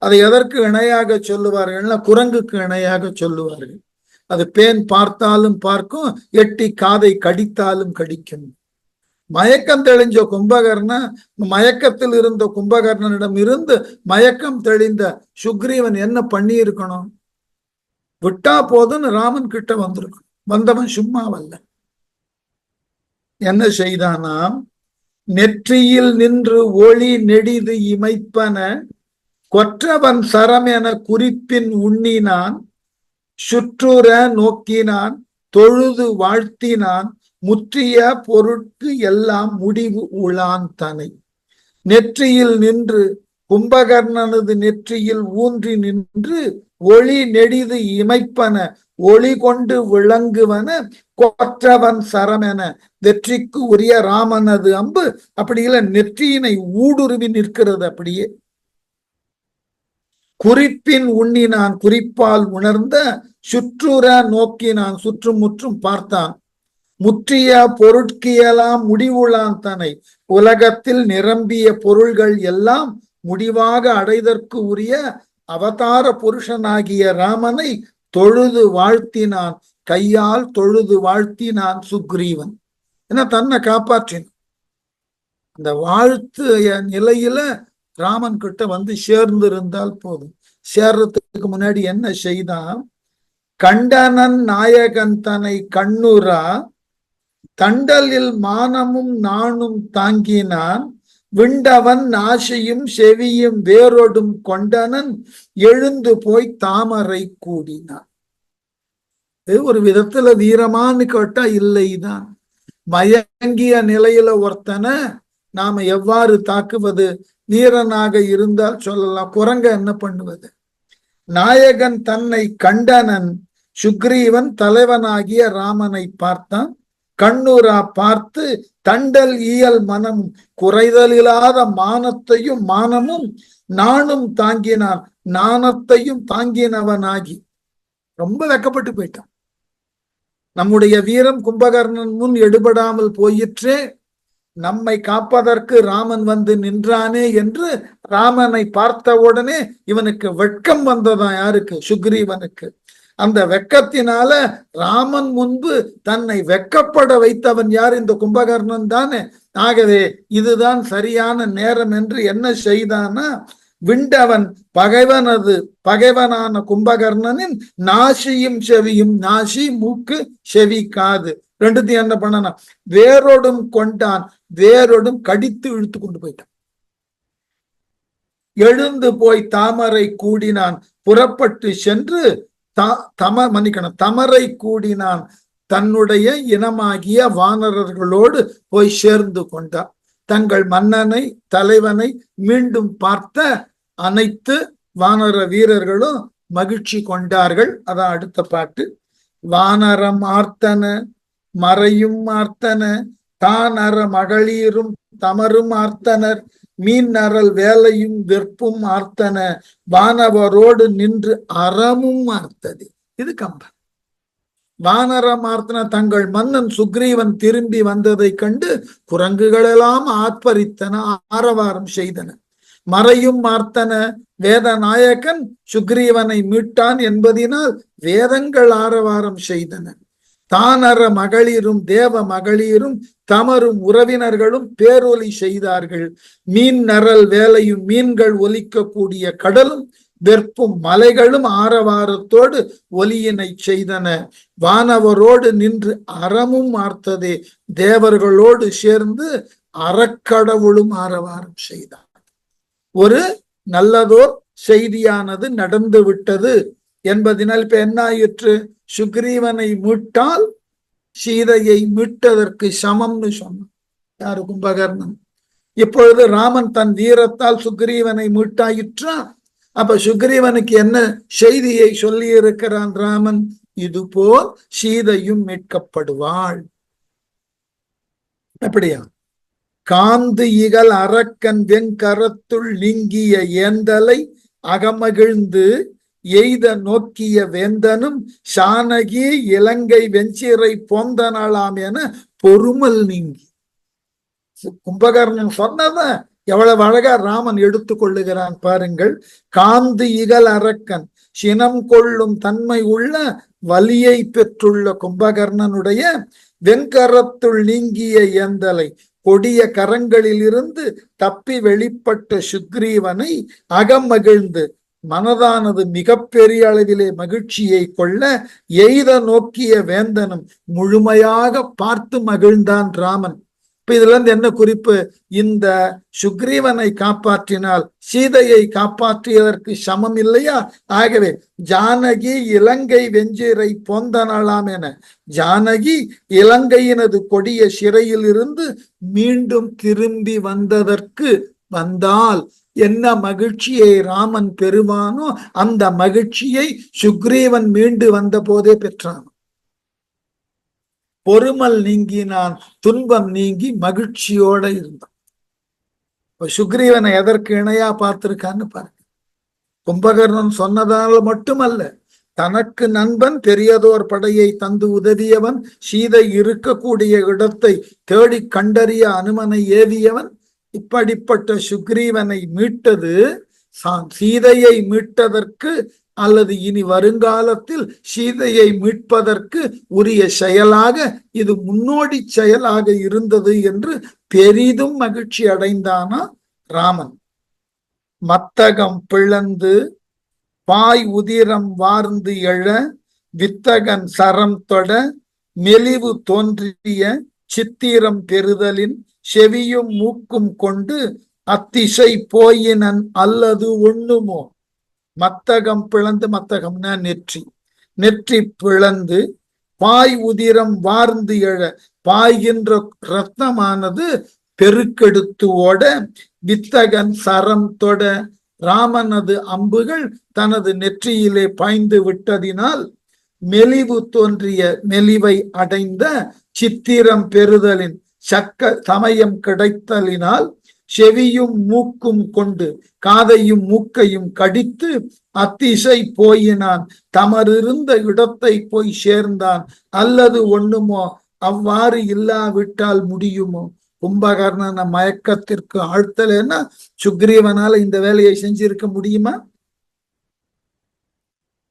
அதை எதற்கு இணையாக சொல்லுவார்கள்னா குரங்குக்கு இணையாக சொல்லுவார்கள். அது பேன் பார்த்தாலும் பார்க்கும், எட்டி காதை கடித்தாலும் கடிக்கும். மயக்கம் தெளிஞ்ச கும்பகர்ணன், மயக்கத்தில் இருந்த கும்பகர்ணனிடம் இருந்து மயக்கம் தெளிந்த சுக்ரீவன் என்ன பண்ணி இருக்கணும்? விட்டா போதுன்னு ராமன் கிட்ட வந்திருக்கணும். வந்தவன் சும்மாவல்ல. என்ன செய்தானாம்? நெற்றியில் நின்று ஒளி நெடிது இமைப்பன கொற்றவன் சரம் என குறிப்பின் உண்ணினான், சுற்றுற நோக்கினான், தொழுது வாழ்த்தினான், முற்றிய பொருட்கு எல்லாம் முடிவு உளான் தனை. நெற்றியில் நின்று, கும்பகர்ணனது நெற்றியில் ஊன்றி நின்று ஒளி நெடிது இமைப்பன ஒளி கொண்டு விளங்குவன கொற்றவன் சரமென, வெற்றிக்கு உரிய ராமனது அம்பு அப்படி இல்லை, நெற்றியினை ஊடுருவி நிற்கிறது. அப்படியே குறிப்பின் உண்ணினான், குறிப்பால் உணர்ந்த, சுற்றுற நோக்கினான், சுற்றும் முற்றும் பார்த்தான், முற்றிய பொருட்கியெல்லாம் முடிவுளான் தனை. உலகத்தில் நிரம்பிய பொருள்கள் எல்லாம் முடிவாக அடைதற்கு உரிய அவதார புருஷனாகிய ராமனை தொழுது வாழ்த்தினான், கையால் தொழுது வாழ்த்தினான் சுக்ரீவன். ஏன்னா தன்னை காப்பாற்றினான். அந்த வாழ்த்து நிலையில ராமன் கிட்ட வந்து சேர்ந்து இருந்தால் போதும். சேர்றதுக்கு முன்னாடி என்ன செய்தான்? கண்டனன் நாயகன் தன்னை கண்ணுரா தண்டலில் மானமும் நானும் தாங்கினான், விண்டவன் நாசியும் செவியும் வேரோடும் கொண்டனன் எழுந்து போய் தாமரை கூடினான். ஒரு விதத்துல வீரமானு கேட்டா இல்லைதான். மயங்கிய நிலையில ஒருத்தனை நாம எவ்வாறு தாக்குவது? வீரனாக இருந்தால் சொல்லலாம், குரங்க என்ன பண்ணுவது? நாயகன் தன்னை கண்டனன், சுக்ரீவன் தலைவனாகிய ராமனை பார்த்தான். கண்ணுரா பார்த்து தண்டல் இயல் மனம், குறைதலில்லாத மானத்தையும் மானமும் நானும் தாங்கினான், நாணத்தையும் தாங்கினவனாகி ரொம்ப வெக்கப்பட்டு போயிட்டான். நம்முடைய வீரம் கும்பகர்ணன் முன் எடுபடாமல் போயிற்றே, நம்மை காப்பதற்கு ராமன் வந்து நின்றானே என்று ராமனை பார்த்த உடனே இவனுக்கு வெட்கம் வந்ததான். யாருக்கு? சுக்ரீவனுக்கு. அந்த வெக்கத்தினால ராமன் முன்பு தன்னை வெக்கப்பட வைத்தவன் யார்? இந்த கும்பகர்ணன் தானே. ஆகவே இதுதான் சரியான நேரம் என்று என்ன செய்தானா, விண்டவன் பகைவனான கும்பகர்ணனின் நாசியும் செவியும், நாசி மூக்கு, செவி காது, ரெண்டுத்தையும் என்ன பண்ணனா வேரோடும் கொண்டான், வேரோடும் கடித்து இழுத்து கொண்டு போயிட்டான். எழுந்து போய் தாமரை கூடினான், புறப்பட்டு சென்று தமரை கூடினான், தன்னுடைய இனமாகிய வானரர்களோடு போய் சேர்ந்து கொண்டான். தங்கள் மன்னனை தலைவனை மீண்டும் பார்த்த அனைத்து வானர வீரர்களும் மகிழ்ச்சி கொண்டார்கள். அதான் அடுத்த பாட்டு. வானரம் ஆர்த்தன மறையும் ஆர்த்தன, தான் அற மகளிரும் தமரும் ஆர்த்தனர், மீன் அறல் வேலையும் வெற்பும் ஆர்த்தன, வானவரோடு நின்று அறமும் ஆர்த்தது. இது கம்பன். வானரம் ஆர்த்தன, தங்கள் மன்னன் சுக்ரீவன் திரும்பி வந்ததை கண்டு குரங்குகளெல்லாம் ஆர்ப்பரித்தன, ஆரவாரம் செய்தன. மறையும் ஆர்த்தன, வேத நாயகன் சுக்ரீவனை மீட்டான் என்பதினால் வேதங்கள் ஆரவாரம் செய்தன. தானற மகளிரும் தேவ மகளிரும் தமரும் உறவினர்களும் பேரொலி செய்தார்கள். மீன் நரல் வேலையும் மீன்கள் ஒலிக்கக்கூடிய கடலும் வெற்பும் மலைகளும் ஆரவாரத்தோடு ஒலியினை செய்தன. வானவரோடு நின்று அறமும் ஆர்த்ததே, தேவர்களோடு சேர்ந்து அறக்கடவுளும் ஆரவாரம் செய்தார். ஒரு நல்லதோர் செய்தியானது நடந்து விட்டது என்பதனால் இப்ப என்ன ஆயிற்று? சுக்ரீவனை மீட்டால் சீதையை மீட்டதற்கு சமம்னு சொன்னான் யாரு? கும்பகர்ணன். இப்பொழுது ராமன் தன் வீரத்தால் சுக்ரீவனை மீட்டாயிற்றா? அப்ப சுக்ரீவனுக்கு என்ன செய்தியை சொல்லி இருக்கிறான் ராமன்? இதுபோல் சீதையும் மீட்கப்படுவாள். அப்படியா? காந்து இகல் அரக்கன் வெங்கரத்துள் நீங்கிய ஏந்தலை அகமகிழ்ந்து எய்த நோக்கிய வேந்தனும் சானகி இலங்கை வெஞ்சிறை போந்தனாலாம் என பொறுமல் நீங்கி. கும்பகர்ணன் சொன்னத எவ்வளவு அழகா ராமன் எடுத்துக் கொள்ளுகிறான் பாருங்கள். காந்து இகல் அரக்கன், சினம் கொள்ளும் தன்மை உள்ள வலியை பெற்றுள்ள கும்பகர்ணனுடைய வெங்கரத்துள் நீங்கிய ஏந்தலை, கொடிய கரங்களில் இருந்து தப்பி வெளிப்பட்ட சுக்ரீவனை அகமகிழ்ந்து மனதானது மிக பெரிய அளவிலே மகிழ்ச்சியை கொள்ள எய்த நோக்கிய வேந்தனும் முழுமையாக பார்த்து மகிழ்ந்தான் ராமன். இப்ப இதுல இருந்து என்ன குறிப்பு? இந்த சுக்ரீவனை காப்பாற்றினால் சீதையை காப்பாற்றியதற்கு சமம் இல்லையா? ஆகவே ஜானகி இலங்கை வெஞ்சிறை போந்தனாலாம் என ஜானகி இலங்கையினது கொடிய சிறையில் இருந்து மீண்டும் திரும்பி வந்ததற்கு வந்தால் என்ன மகிழ்ச்சியை ராமன் பெறுவானோ அந்த மகிழ்ச்சியை சுக்ரீவன் மீண்டு வந்த போதே பெற்றான். பொறுமல் நீங்கினான், துன்பம் நீங்கி மகிழ்ச்சியோட இருந்தான். சுக்ரீவனை எதற்கு இணையா பார்த்திருக்கான்னு பாருங்க. கும்பகர்ணன் சொன்னதால் மட்டுமல்ல, தனக்கு நண்பன் பெரியதோர் படையை தந்து உதவியவன், சீதை இருக்கக்கூடிய இடத்தை தேடி கண்டறிய அனுமனை ஏவியவன், இப்படிப்பட்ட சுக்ரீவனை மீட்டது சீதையை மீட்டதற்கு அல்லது இனி வருங்காலத்தில் சீதையை மீட்பதற்கு உரிய செயலாக இது முன்னோடி செயலாக இருந்தது என்று பெரிதும் மகிழ்ச்சி அடைந்தானா ராமன். மத்தகம் பிளந்து பாய் உதிரம் வார்ந்து எழ வித்தகன் சரம் தொட மெலிவு தோன்றிய சித்திரம் பெறுதலின் செவியும் மூக்கும் கொண்டு அத்திசை போயினன் அல்லது ஒண்ணுமோ. மத்தகம் பிளந்து, மத்தகம்னா நெற்றி, நெற்றி பிளந்து பாய் உதிரம் வார்ந்து எழ, பாய்கின்ற ரத்னமானது பெருக்கெடுத்து ஓட, வித்தகன் சரம் தொட, ராமனது அம்புகள் தனது நெற்றியிலே பாய்ந்து விட்டதினால் மெலிவு தோன்றிய, மெலிவை அடைந்த சித்திரம் பெறுதலின் சமயம் கிடைத்தலினால் செவியும் மூக்கும் கொண்டு காதையும் மூக்கையும் கடித்து அத்திசை போயினான், தமறிருந்த இடத்தை போய் சேர்ந்தான் அல்லது ஒண்ணுமோ, அவ்வாறு இல்லாவிட்டால் முடியுமோ. கும்பகர்ணன மயக்கத்திற்கு ஆழ்த்தலைன்னா சுக்ரீவனால இந்த வேலையை செஞ்சிருக்க முடியுமா?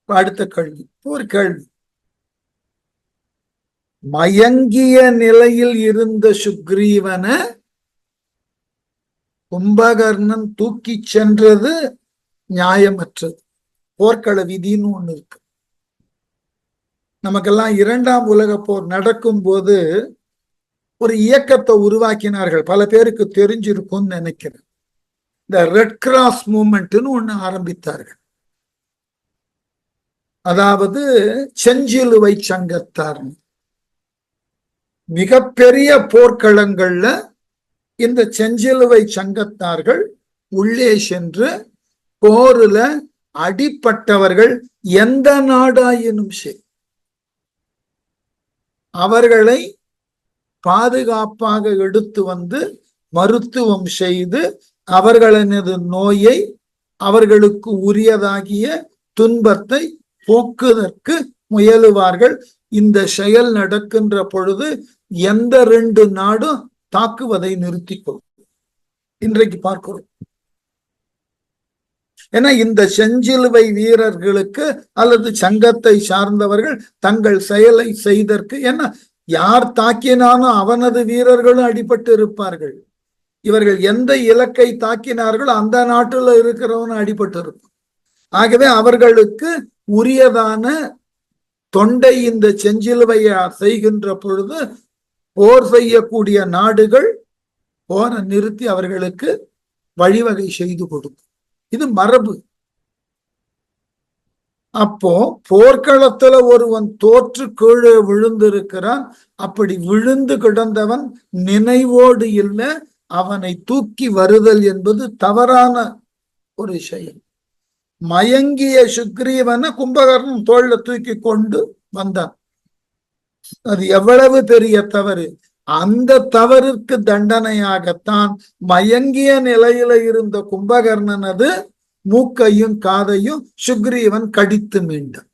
அடுத்த கேள்வி, ஒரு கேள்வி. மயங்கிய நிலையில் இருந்த சுக்ரீவனை கும்பகர்ணன் தூக்கி சென்றது நியாயமற்றது. போர்க்கள விதின்னு ஒண்ணு இருக்கு. நமக்கெல்லாம் இரண்டாம் உலக போர் நடக்கும் போது ஒரு இயக்கத்தை உருவாக்கினார்கள். பல பேருக்கு தெரிஞ்சிருக்கும்னு நினைக்கிறேன். இந்த ரெட் கிராஸ் மூவ்மெண்ட்னு ஒண்ணு ஆரம்பித்தார்கள். அதாவது செஞ்சிலுவை சங்கத்தார். மிகப்பெரிய போர்க்களங்கள்ல இந்த செஞ்சிலுவை சங்கத்தார்கள் உள்ளே சென்று போருல அடிப்பட்டவர்கள் எந்த நாடாயினும் சரி அவர்களை பாதுகாப்பாக எடுத்து வந்து மருத்துவம் செய்து அவர்களது நோயை, அவர்களுக்கு உரியதாகிய துன்பத்தை போக்குவதற்கு முயலுவார்கள். இந்த செயல் நடக்கின்ற பொழுது எந்த ரெண்டு நாடும் தாக்குவதை நிறுத்திக்கொள்ளும். இன்றைக்கு பார்க்கிறோம். ஏன்னா இந்த செஞ்சிலுவை வீரர்களுக்கு அல்லது சங்கத்தை சார்ந்தவர்கள் தங்கள் செயலை செய்தற்கு, ஏன்னா யார் தாக்கினானோ அவனது வீரர்களும் அடிபட்டு இருப்பார்கள். இவர்கள் எந்த இலக்கை தாக்கினார்களோ அந்த நாட்டுல இருக்கிறவனும் அடிபட்டு இருப்பான். ஆகவே அவர்களுக்கு உரியதான தொண்டை இந்த செஞ்சிலுவையை செய்கின்ற பொழுது போர் செய்யக்கூடிய நாடுகள் போரை நிறுத்தி அவர்களுக்கு வழிவகை செய்து கொடுக்கும். இது மரபு. அப்போ போர்க்களத்துல ஒருவன் தோற்று கீழே விழுந்திருக்கிறான். அப்படி விழுந்து கிடந்தவன் நினைவோடு இல்லை, அவனை தூக்கி வருதல் என்பது தவறான ஒரு செயல். மயங்கிய சுக்ரீவனை கும்பகர்ணன் தோல்ல தூக்கி கொண்டு வந்தான். அது எவ்வளவு பெரிய தவறு! அந்த தவறுக்கு தண்டனையாகத்தான் மயங்கிய நிலையில இருந்த கும்பகர்ணனது மூக்கையும் காதையும் சுக்ரீவன் கடித்து மீண்டான்.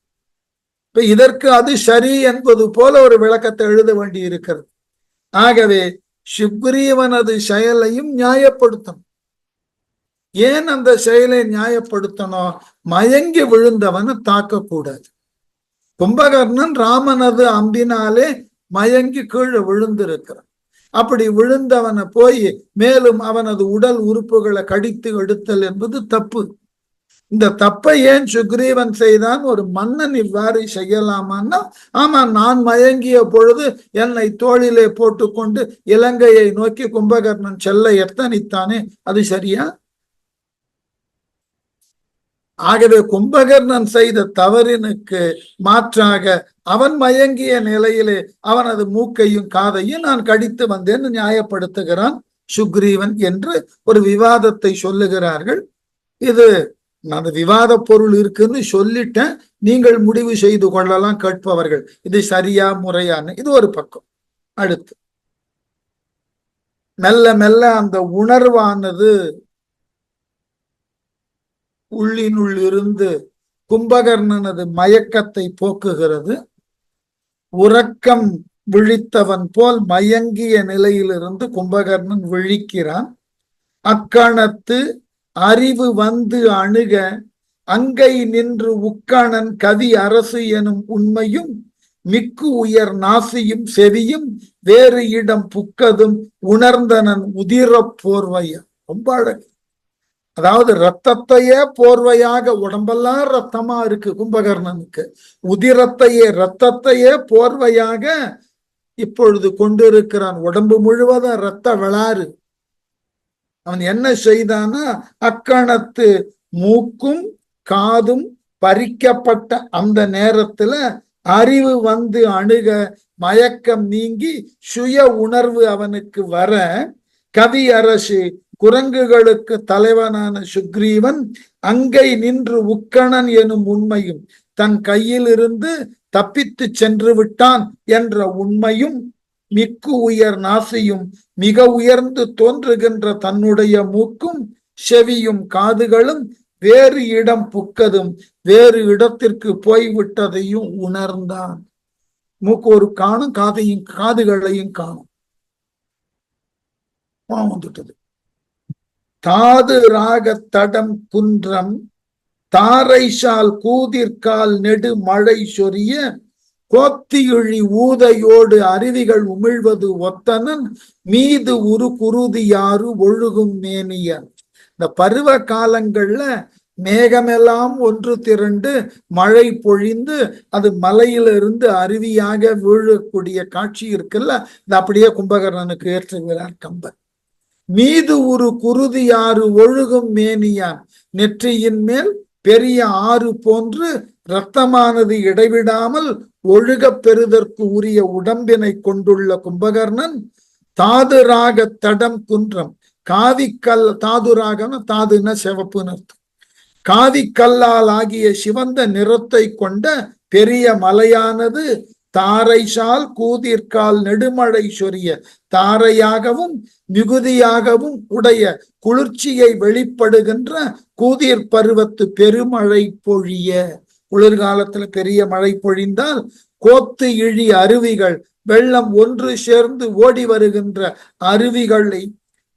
இப்ப இதற்கு அது சரி என்பது போல ஒரு விளக்கத்தை எழுத வேண்டி இருக்கிறது. ஆகவே சுக்ரீவனது செயலையும் நியாயப்படுத்தணும். ஏன் அந்த செயலை நியாயப்படுத்தணும்? மயங்கி விழுந்தவனை தாக்கக்கூடாது. கும்பகர்ணன் ராமனது அம்பினாலே மயங்கி கீழே விழுந்திருக்கிறான். அப்படி விழுந்தவனை போய் மேலும் அவனது உடல் உறுப்புகளை கடித்து எடுத்தல் என்பது தப்பு. இந்த தப்பை ஏன் சுக்ரீவன் செய்தான்? ஒரு மன்னன் இவ்வாறு செய்யலாமான்னா, ஆமா, நான் மயங்கிய பொழுது என்னை தோளிலே போட்டுக்கொண்டு இலங்கையை நோக்கி கும்பகர்ணன் செல்ல எத்தனித்தானே, அது சரியா? ஆகவே கும்பகர்ணன் செய்த தவறினுக்கு மாற்றாக அவன் மயங்கிய நிலையிலே அவனது மூக்கையும் காதையும் நான் கடித்து வந்தேன்னு நியாயப்படுத்துகிறான் சுக்ரீவன் என்று ஒரு விவாதத்தை சொல்லுகிறார்கள். இது நான் விவாத பொருள் இருக்குன்னு சொல்லிட்டேன், நீங்கள் முடிவு செய்து கொள்ளலாம் கேட்பவர்கள், இது சரியா முறையான்னு. இது ஒரு பக்கம். அடுத்து மெல்ல மெல்ல அந்த உணர்வானது உள்ளினுள் இருந்து கும்பகர்ணனது மயக்கத்தை போக்குகிறது. உறக்கம் விழித்தவன் போல் மயங்கிய நிலையிலிருந்து கும்பகர்ணன் விழிக்கிறான். அக்கணத்து அறிவு வந்து அணுக அங்கை நின்று உக்கணன் கவி அரசு எனும் உண்மையும் மிக்கு உயர் நாசியும் செவியும் வேறு இடம் புக்கதும் உணர்ந்தனன் உதிர போர்வைய. ரொம்ப அழகு. அதாவது ரத்தத்தையே போர்வையாக, உடம்பெல்லாம் ரத்தமா இருக்கு கும்பகர்ணனுக்கு, உதிரத்தையே ரத்தத்தையே போர்வையாக இப்பொழுது கொண்டிருக்கிறான். உடம்பு முழுவதும் ரத்த விளாறு. அவன் என்ன செய்தானா, அக்கணத்து மூக்கும் காதும் பறிக்கப்பட்ட அந்த நேரத்துல அறிவு வந்து அணுக, மயக்கம் நீங்கி சுய உணர்வு அவனுக்கு வர, கவி அரசு குரங்குகளுக்கு தலைவனான சுக்ரீவன் அங்கை நின்று உக்கணன் எனும் உண்மையும் தன் கையில் இருந்து தப்பித்து சென்று விட்டான் என்ற உண்மையும் மிக்கு உயர் நாசியும் மிக உயர்ந்து தோன்றுகின்ற தன்னுடைய மூக்கும் செவியும் காதுகளும் வேறு இடம் புக்கதும் வேறு இடத்திற்கு போய்விட்டதையும் உணர்ந்தான். மூக்கு ஒரு காணும், காதுகளையும் காணும். வந்துட்டது. தாது ராக தடம் குன்றம் தாரைசால் கூதிர்கால் நெடு மழை சொரிய கோத்தியிழி ஊதையோடு அருவிகள் உமிழ்வது ஒத்தனன் மீது உரு குருதியாறு ஒழுகும் மேனியன். இந்த பருவ காலங்கள்ல மேகமெல்லாம் ஒன்று திரண்டு மழை பொழிந்து அது மலையிலிருந்து அருவியாக வீழக்கூடிய காட்சி இருக்குல்ல, இது அப்படியே கும்பகர்ணனுக்கு ஏற்றுகிறார் கம்பர். மீது ஒரு குருதியாறு ஒழுகும் மேனியான், நெற்றியின் மேல் பெரிய ஆறு போன்று இரத்தமானது இடைவிடாமல் ஒழுக பெறுதற்கு உரிய உடம்பினை கொண்டுள்ள கும்பகர்ணன் தாதுராக தடம் குன்றம், காவிக்கல், தாதுராகன தாதுன சிவப்புன்னு அர்த்தம், காவிக்கல்லால் ஆகிய சிவந்த நிறத்தை கொண்ட பெரிய மலையானது தாரைசால் கூதிர்கால் நெடுமழை சொரிய, தாரையாகவும் மிகுதியாகவும் உடைய குளிர்ச்சியை வெளிப்படுகின்ற கூதிர் பருவத்து பெருமழை பொழிய. குளிர்காலத்துல பெரிய மழை பொழிந்தால் கோத்து இழி அருவிகள், வெள்ளம் ஒன்று சேர்ந்து ஓடி வருகின்ற அருவிகளை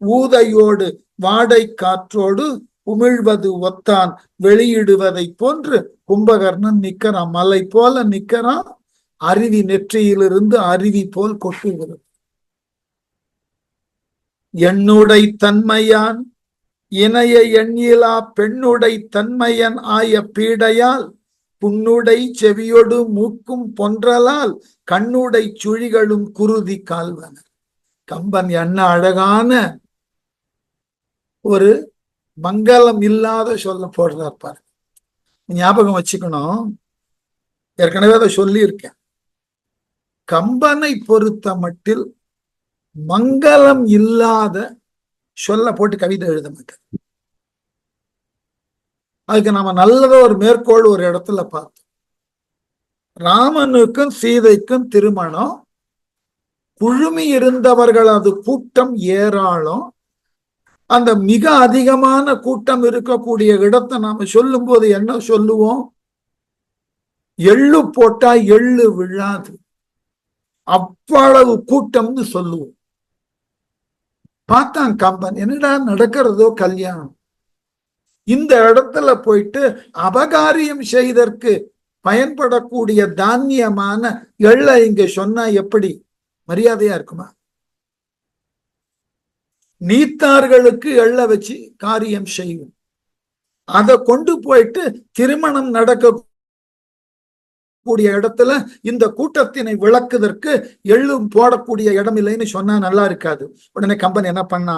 ஊதையோடு வாடை காற்றோடு உமிழ்வது ஒத்தான் வெளியிடுவதை போன்று கும்பகர்ணன் நிக்கிறான். மலை போல நிக்கிறான். அருவி நெற்றியிலிருந்து அருவி போல் கொட்டுகிறது. எண்ணுடை தன்மையான் இணைய எண்ணிலா பெண்ணுடை தன்மையன் ஆய பீடையால் புண்ணுடை செவியொடு மூக்கும் பொன்றலால் கண்ணுடை சுழிகளும் குருதி கால்வனர். கம்பன் என்ன அழகான ஒரு மங்களம் இல்லாத சொல்ல போடுறார் பாரு. ஞாபகம் வச்சுக்கணும், ஏற்கனவே அதை சொல்லி இருக்கேன். கம்பனை பொறுத்த மட்டில் மங்களம் இல்லாத சொல்ல போட்டு கவிதை எழுத மாட்டேன். அதுக்கு நாம நல்லதோ ஒரு மேற்கோள் ஒரு இடத்துல பார்த்தோம். ராமனுக்கும் சீதைக்கும் திருமணம், குழுமி இருந்தவர்கள் அது கூட்டம் ஏராளம். அந்த மிக அதிகமான கூட்டம் இருக்கக்கூடிய இடத்தை நாம சொல்லும் போது என்ன சொல்லுவோம்? எள்ளு போட்டா எள்ளு விழாது, அவ்வளவு கூட்டம்னு சொல்லுவோம். பார்த்தான் கம்பன், என்னடா நடக்கிறதோ கல்யாணம், இந்த இடத்துல போயிட்டு அபகாரியம் செய்தற்கு பயன்படக்கூடிய தானியமான எள்ள இங்க சொன்னா எப்படி மரியாதையா இருக்குமா? நீத்தார்களுக்கு எள்ள வச்சு காரியம் செய்யும், அதை கொண்டு போயிட்டு திருமணம் நடக்க கூடிய இடத்துல இந்த கூட்டத்தினை விளக்குதற்கு எள்ளும் போடக்கூடிய இடம் இல்லைன்னு சொன்னா நல்லா இருக்காது. உடனே கம்பன் என்ன பண்ணா,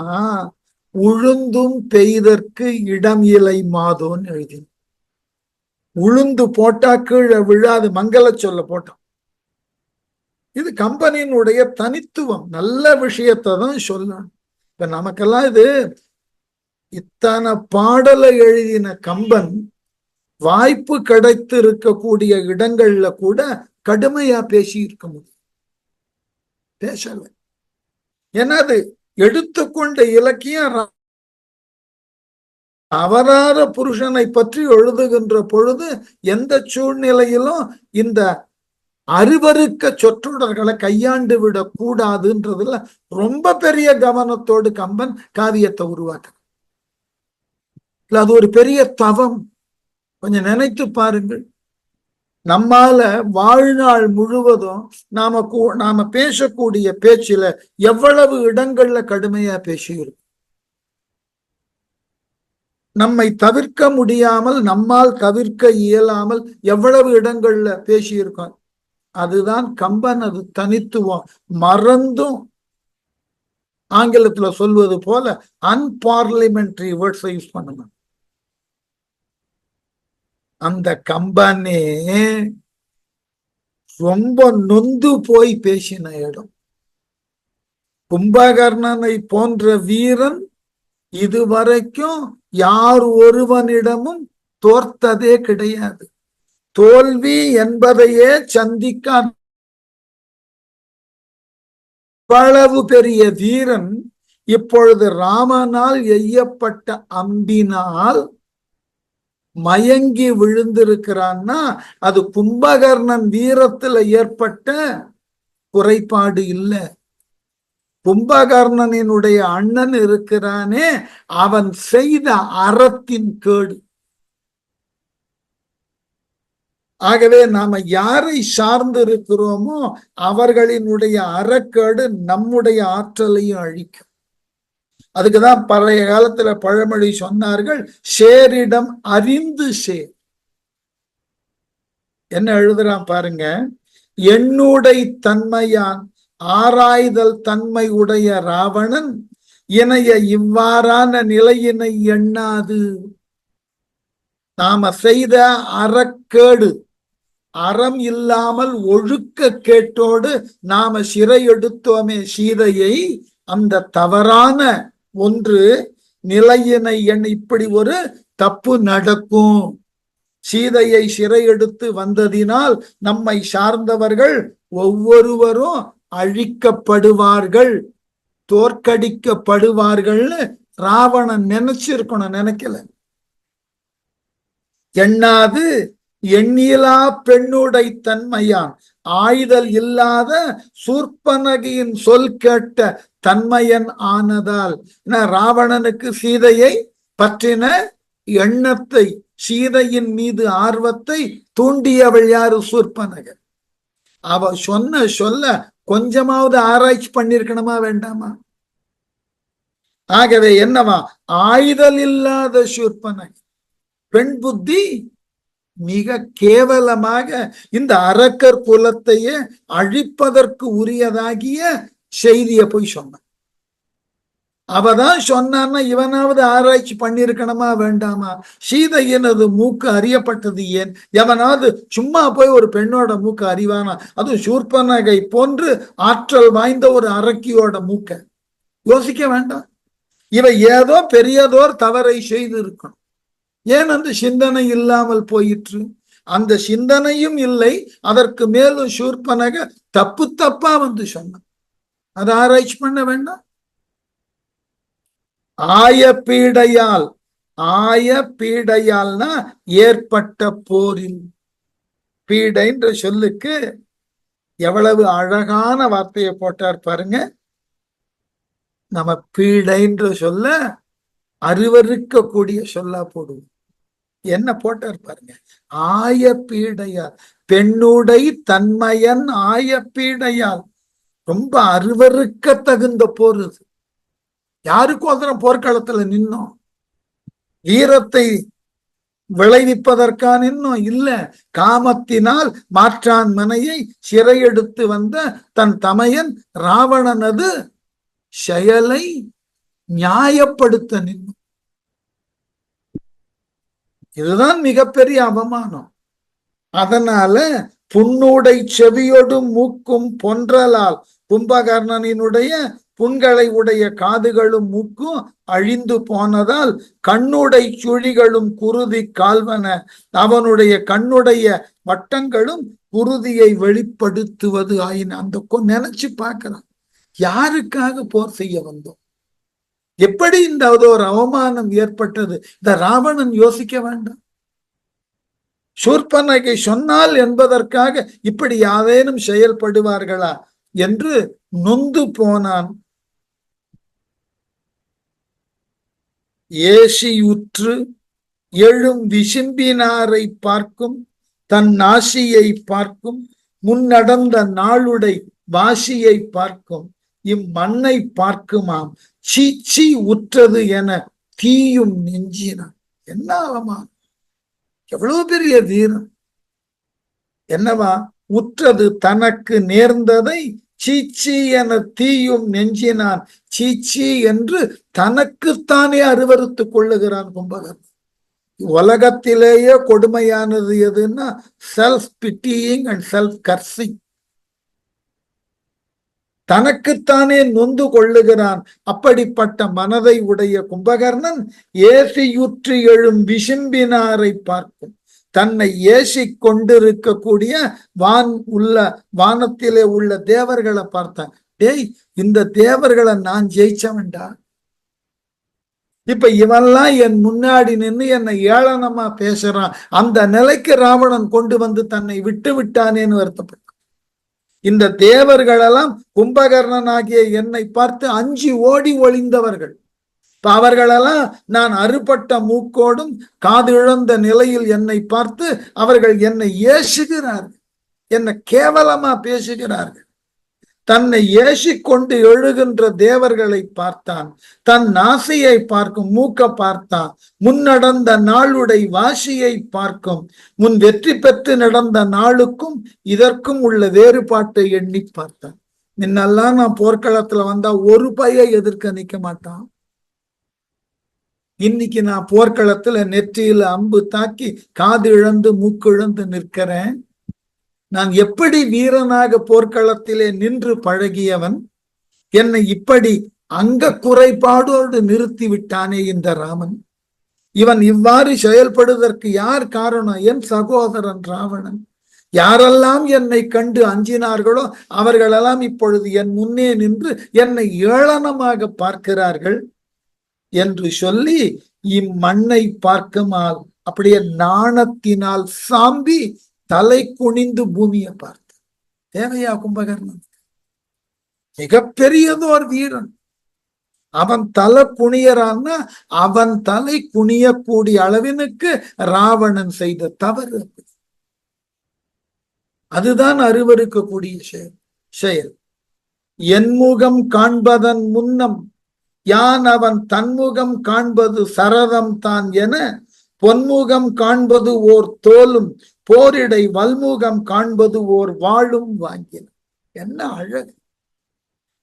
உளுந்தும் பெய்தற்கு இடம் இலை மாதோன்னு எழுதி, உளுந்து போட்டா கீழே விழாது மங்கள சொல்ல போட்டோம். இது கம்பனினுடைய தனித்துவம். நல்ல விஷயத்தை தான் சொல்லணும். இப்ப நமக்கெல்லாம் இது இத்தனை பாடலை எழுதின கம்பன் வாய்ப்பு கிடைத்து இருக்கக்கூடிய இடங்கள்ல கூட கடுமையா பேசி இருக்க முடியும், பேசல. ஏன்னா அது எடுத்துக்கொண்ட இலக்கியம் அவராத புருஷனை பற்றி எழுதுகின்ற பொழுது எந்த சூழ்நிலையிலும் இந்த அருவருக்க சொற்றொடர்களை கையாண்டு விடக் கூடாதுன்றதுல ரொம்ப பெரிய கவனத்தோடு கம்பன் காவியத்தை உருவாக்க. அது ஒரு பெரிய தவம். கொஞ்சம் நினைத்து பாருங்கள், நம்மால வாழ்நாள் முழுவதும் நாம பேசக்கூடிய பேச்சில எவ்வளவு இடங்கள்ல கடுமையா பேசியிருக்கோம். நம்மை தவிர்க்க முடியாமல், நம்மால் தவிர்க்க இயலாமல் எவ்வளவு இடங்கள்ல பேசியிருக்கோம். அதுதான் கம்பன், அது தனித்துவம். மறந்தும் ஆங்கிலத்துல சொல்வது போல அன்பார்லிமெண்டரி வேர்ட்ஸை யூஸ் பண்ணணும். அந்த கம்பனே ரொம்ப நொந்து போய் பேசின இடம். கும்பகர்ணனை போன்ற வீரன் இதுவரைக்கும் யார் ஒருவனிடமும் தோர்த்ததே கிடையாது. தோல்வி என்பதையே சந்திக்க அவ்வளவு பெரிய வீரன் இப்பொழுது ராமனால் எய்யப்பட்ட அம்பினால் மயங்கி விழுந்திருக்கிறான்னா அது கும்பகர்ணன் வீரத்துல ஏற்பட்ட குறைபாடு இல்லை. கும்பகர்ணனினுடைய அண்ணன் இருக்கிறானே, அவன் செய்த அறத்தின் கேடு. ஆகவே நாம யாரை சார்ந்து இருக்கிறோமோ அவர்களினுடைய அறக்கேடு நம்முடைய ஆற்றலையும் அழிக்கும். அதுக்குதான் பழைய காலத்துல பழமொழி சொன்னார்கள், சேரிடம் அறிந்து சேர். என்ன எழுதுறான் பாருங்க, எண்ணுடை தன்மையான் ஆராய்தல் தன்மை உடைய ராவணன் இணைய இவ்வாறான நிலையினை எண்ணாது. நாம செய்த அறக்கேடு, அறம் இல்லாமல் ஒழுக்க கேட்டோடு நாம சிறை எடுத்தோமே சீதையை, அந்த தவறான ஒன்று நிலையினை எண் இப்படி ஒரு தப்பு நடக்கும். சீதையை சிறை எடுத்து வந்ததினால் நம்மை சார்ந்தவர்கள் ஒவ்வொருவரும் அழிக்கப்படுவார்கள், தோற்கடிக்கப்படுவார்கள்னு ராவணன் நினைச்சிருக்கணும், நினைக்கல. எண்ணாது எண்ணிலா பெண்ணுடை தன்மையான் ஆய்தல் இல்லாத சூர்பனகியின் சொல் கேட்ட தன்மையன் ஆனதால். ராவணனுக்கு சீதையை பற்றின எண்ணத்தை, சீதையின் மீது ஆர்வத்தை தூண்டியவள் யாரு? சூர்பனகன். அவ சொல்ல கொஞ்சமாவது ஆராய்ச்சி பண்ணிருக்கணுமா வேண்டாமா? ஆகவே என்னவா, ஆய்தல் இல்லாத சூர்பனகன். பெண் புத்தி மிக கேவலமாக இந்த அரக்கர் குலத்தையே அழிப்பதற்கு உரியதாகிய செய்தியை போய் சொன்ன. அவதான் சொன்னான்னா இவனாவது ஆராய்ச்சி பண்ணிருக்கணுமா வேண்டாமா? சீதையினது மூக்கு அறியப்பட்டது ஏன்? எவனாவது சும்மா போய் ஒரு பெண்ணோட மூக்கு அறிவானா? அதுவும் சூர்பனகை போன்று ஆற்றல் வாய்ந்த ஒரு அரக்கியோட மூக்க யோசிக்க வேண்டாம். இவ ஏதோ பெரியதோர் தவறை செய்து இருக்கணும். ஏன் அந்த சிந்தனை இல்லாமல் போயிற்று? அந்த சிந்தனையும் இல்லை. அதற்கு மேலும் சூர்பனக தப்பு தப்பா வந்து சொன்னான். அதை ஆராய்ச்சி பண்ண வேண்டாம். ஆய பீடையால்னா ஏற்பட்ட போரில். பீடைன்ற சொல்லுக்கு எவ்வளவு அழகான வார்த்தையை போட்டார் பாருங்க. நம்ம பீடைன்ற சொல்ல அருவருக்க கூடிய சொல்லா போடுவோம். என்ன போட்டார் பாருங்க. ஆய பீடையால், பெண்ணுடை தன்மையன் ஆய பீடையால். ரொம்ப அருவருக்க தகுந்த போர் இது. யாருக்கோசரம் போர்க்களத்துல நின்னோம்? வீரத்தை விளைவிப்பதற்கான இன்னும் இல்ல. காமத்தினால் மாற்றான் மனையை சிறையெடுத்து வந்த தன் தமையன் ராவணனது செயலை நியாயப்படுத்த நின்னும். இதுதான் மிகப்பெரிய அவமானம். அதனால புன்னூடை செவியோடும் மூக்கும் பொன்றலால், கும்பகர்ணனினுடைய புண்களை உடைய காதுகளும் மூக்கும் அழிந்து போனதால் கண்ணுடை சுழிகளும் குருதி கால்வன, அவனுடைய கண்ணுடைய வட்டங்களும் குருதியை வெளிப்படுத்துவது ஆயின. அந்த நினைச்சு பார்க்கலாம், யாருக்காக போர் செய்ய வந்தோம்? எப்படி இந்த ஒரு அவமானம் ஏற்பட்டது? இந்த ராவணன் யோசிக்க வேண்டாம்? சூர்பனகை சொன்னால் என்பதற்காக இப்படி யாரேனும் செயல்படுவார்களா என்று நொந்து போனான். ஏசியுற்று எழும் விசும்பினாரை பார்க்கும், தன் நாசியை பார்க்கும், முன்னடந்த நாளுடை வாசியை பார்க்கும், இம்மண்ணை பார்க்குமாம் சீச்சி உற்றது என தீயும் நெஞ்சினான். என்ன அவமானம்! எவ்வளவு பெரிய வீரம்! என்னவா உற்றது தனக்கு நேர்ந்ததை சீச்சி என தீயும் நெஞ்சினான். சீச்சி என்று தனக்குத்தானே அருவருத்துக் கொள்ளுகிறான் கும்பகர்ணன். உலகத்திலேயே கொடுமையானது எதுன்னா செல்ஃப் பிட்டியிங் அண்ட் செல்ஃப் கர்சிங். தனக்குத்தானே நொந்து கொள்ளுகிறான். அப்படிப்பட்ட மனதை உடைய கும்பகர்ணன் ஏசியுற்று எழும் விசும்பினாரை பார்க்கும், தன்னை ஏசி கொண்டிருக்கக்கூடிய வானத்திலே உள்ள தேவர்களை பார்த்தான். டேய், இந்த தேவர்களை நான் ஜெயிச்சவன்டா. இப்ப இவெல்லாம் என் முன்னாடி நின்று என்னை ஏளனமா பேசுறான். அந்த நிலைக்கு ராவணன் கொண்டு வந்து தன்னை விட்டு விட்டானேன்னு வருத்தப்பட்டான். இந்த தேவர்களெல்லாம் கும்பகர்ணன் ஆகிய என்னை பார்த்து அஞ்சி ஓடி ஒளிந்தவர்கள். இப்ப அவர்களெல்லாம் நான் அறுபட்ட மூக்கோடும் காது இழந்த நிலையில் என்னை பார்த்து அவர்கள் என்னை ஏசுகிறார்கள், என்னை கேவலமா பேசுகிறார்கள். தன்னை ஏசிக்கொண்டு எழுகின்ற தேவர்களை பார்த்தான். தன் நாசியை பார்க்கும் மூக்க பார்த்தான். முன்னடந்த நாளுடை வாசியை பார்க்கும், முன் வெற்றி பெற்று நடந்த நாளுக்கும் இதற்கும் உள்ள வேறுபாட்டை எண்ணி பார்த்தான். முன்னெல்லாம் நான் போர்க்களத்துல வந்தா ஒரு பைய எதிர்க்க நிக்க மாட்டான். இன்னைக்கு நான் போர்க்களத்துல நெற்றியில அம்பு தாக்கி காது இழந்து மூக்கு இழந்து நிற்கிறேன். நான் எப்படி வீரனாக போர்க்களத்திலே நின்று பழகியவன், என்னை இப்படி அங்க குறைபாடோடு நிறுத்தி விட்டானே இந்த ராமன். இவன் இவ்வாறு செயல்படுவதற்கு யார் காரணம்? என் சகோதரன் ராவணன். யாரெல்லாம் என்னை கண்டு அஞ்சினார்களோ அவர்களெல்லாம் இப்பொழுது என் முன்னே நின்று என்னை ஏளனமாக பார்க்கிறார்கள் என்று சொல்லி இம்மண்ணை பார்க்குமால் அப்படியே நாணத்தினால் சாம்பி தலை குனிந்து பூமியை பார்த்து. தேவையா கும்பகர்ணன்? மிகப்பெரியதோர் வீரன். அவன் தலை குனியறான்னா அவன் தலை குனியக்கூடிய அளவினுக்கு ராவணன் செய்த தவறு. அதுதான் அருவருக்கக்கூடிய செயல். என்முகம் காண்பதன் முன்னம் யான் அவன் தன்முகம் காண்பது சரதம் தான் என, பொன்முகம் காண்பது ஓர் தோலும் போரிடை வல்முகம் காண்பது ஓர் வாழும் வாங்கின. என்ன அழகு!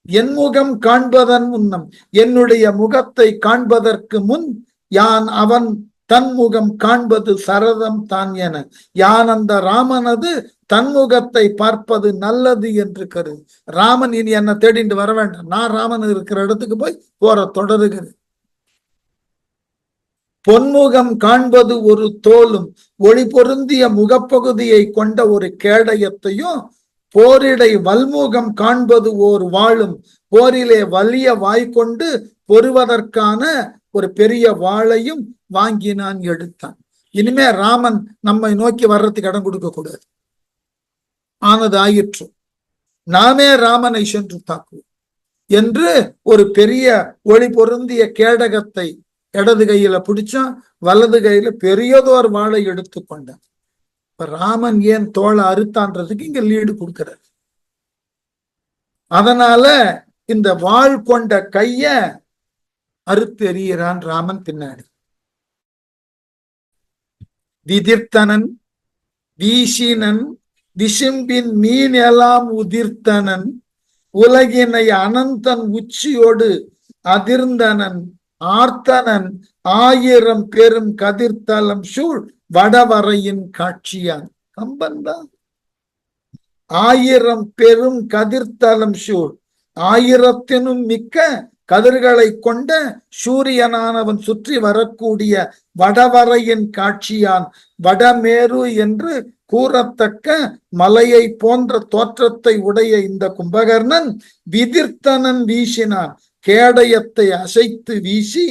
என் முகம் காண்பதன் முன்னம், என்னுடைய முகத்தை காண்பதற்கு முன் யான் அவன் தன் முகம் காண்பது சரதம் தான் என, யான் அந்த ராமனது தன்முகத்தை பார்ப்பது நல்லது என்று கருது. ராமன் இனி என்ன தேடிட்டு வர வேண்டாம், நான் ராமன் இருக்கிற இடத்துக்கு போய் போற தொடருகிறது. பொன்முகம் காண்பது ஒரு தோலும் ஒளி பொருந்திய முகப்பகுதியை கொண்ட ஒரு கேடயத்தையும், போரிடை வல்முகம் காண்பது ஓர் வாளும் போரிலே வலிய வாய்கொண்டு பொறுவதற்கான ஒரு பெரிய வாளையும் வாங்கினான் எடுத்தான். இனிமே ராமன் நம்மை நோக்கி வர்றதுக்கு இடம் கொடுக்க கூடாது. ஆனது ஆயிற்று, நாமே ராமனை சென்று தாக்குவோம் என்று ஒரு பெரிய ஒளி பொருந்திய கேடகத்தை இடது கையில பிடிச்சான், வலது கையில பெரியதோர் வாளை எடுத்து கொண்டான். இப்ப ராமன் ஏன் தோளை அறுத்தான்றதுக்கு இங்க லீடு கொடுக்கிறார். அதனால இந்த வாள் கொண்ட கைய அறுத்து எறிகிறான் ராமன் பின்னாடி. விதிர்த்தனன் வீசினன் விசும்பின் மீன் எல்லாம் உதிர்த்தனன், உலகினை அனந்தன் உச்சியோடு அதிர்ந்தனன் ஆர்த்தனன், ஆயிரம் பெரும் கதிர்த்தலம் சூழ் வடவரையின் காட்சியான். கம்பன்தான் ஆயிரம் பெரும் கதிர்த்தலம் சூழ், ஆயிரத்தினும் மிக்க கதிர்களை கொண்ட சூரியனானவன் சுற்றி வரக்கூடிய வடவரையின் காட்சியான். வடமேரு என்று கூறத்தக்க மலையை போன்ற தோற்றத்தை உடைய இந்த கும்பகர்ணன் விதிர்த்தனன் வீசினான், கேடயத்தை அசைத்து வீசி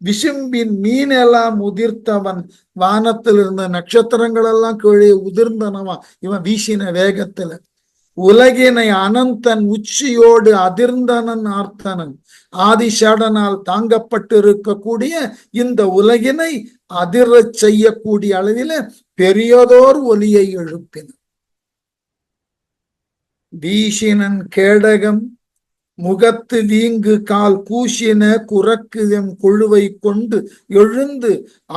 விசும்பின் மீனெல்லாம் உதிர்த்தவன். வானத்தில் இருந்த நட்சத்திரங்கள் எல்லாம் கீழே உதிர்ந்தனவா இவன் வீசின வேகத்துல. உலகினை அனந்தன் உச்சியோடு அதிர்ந்தனன் ஆர்த்தனன், ஆதிசேடனால் தாங்கப்பட்டிருக்கக்கூடிய இந்த உலகினை அதிரச் செய்யக்கூடிய அளவில பெரியதோர் ஒலியை எழுப்பின. வீசினன் கேடகம் முகத்து வீங்கு கால் கூசின குரக்குதம் குழுவை கொண்டு எழுந்து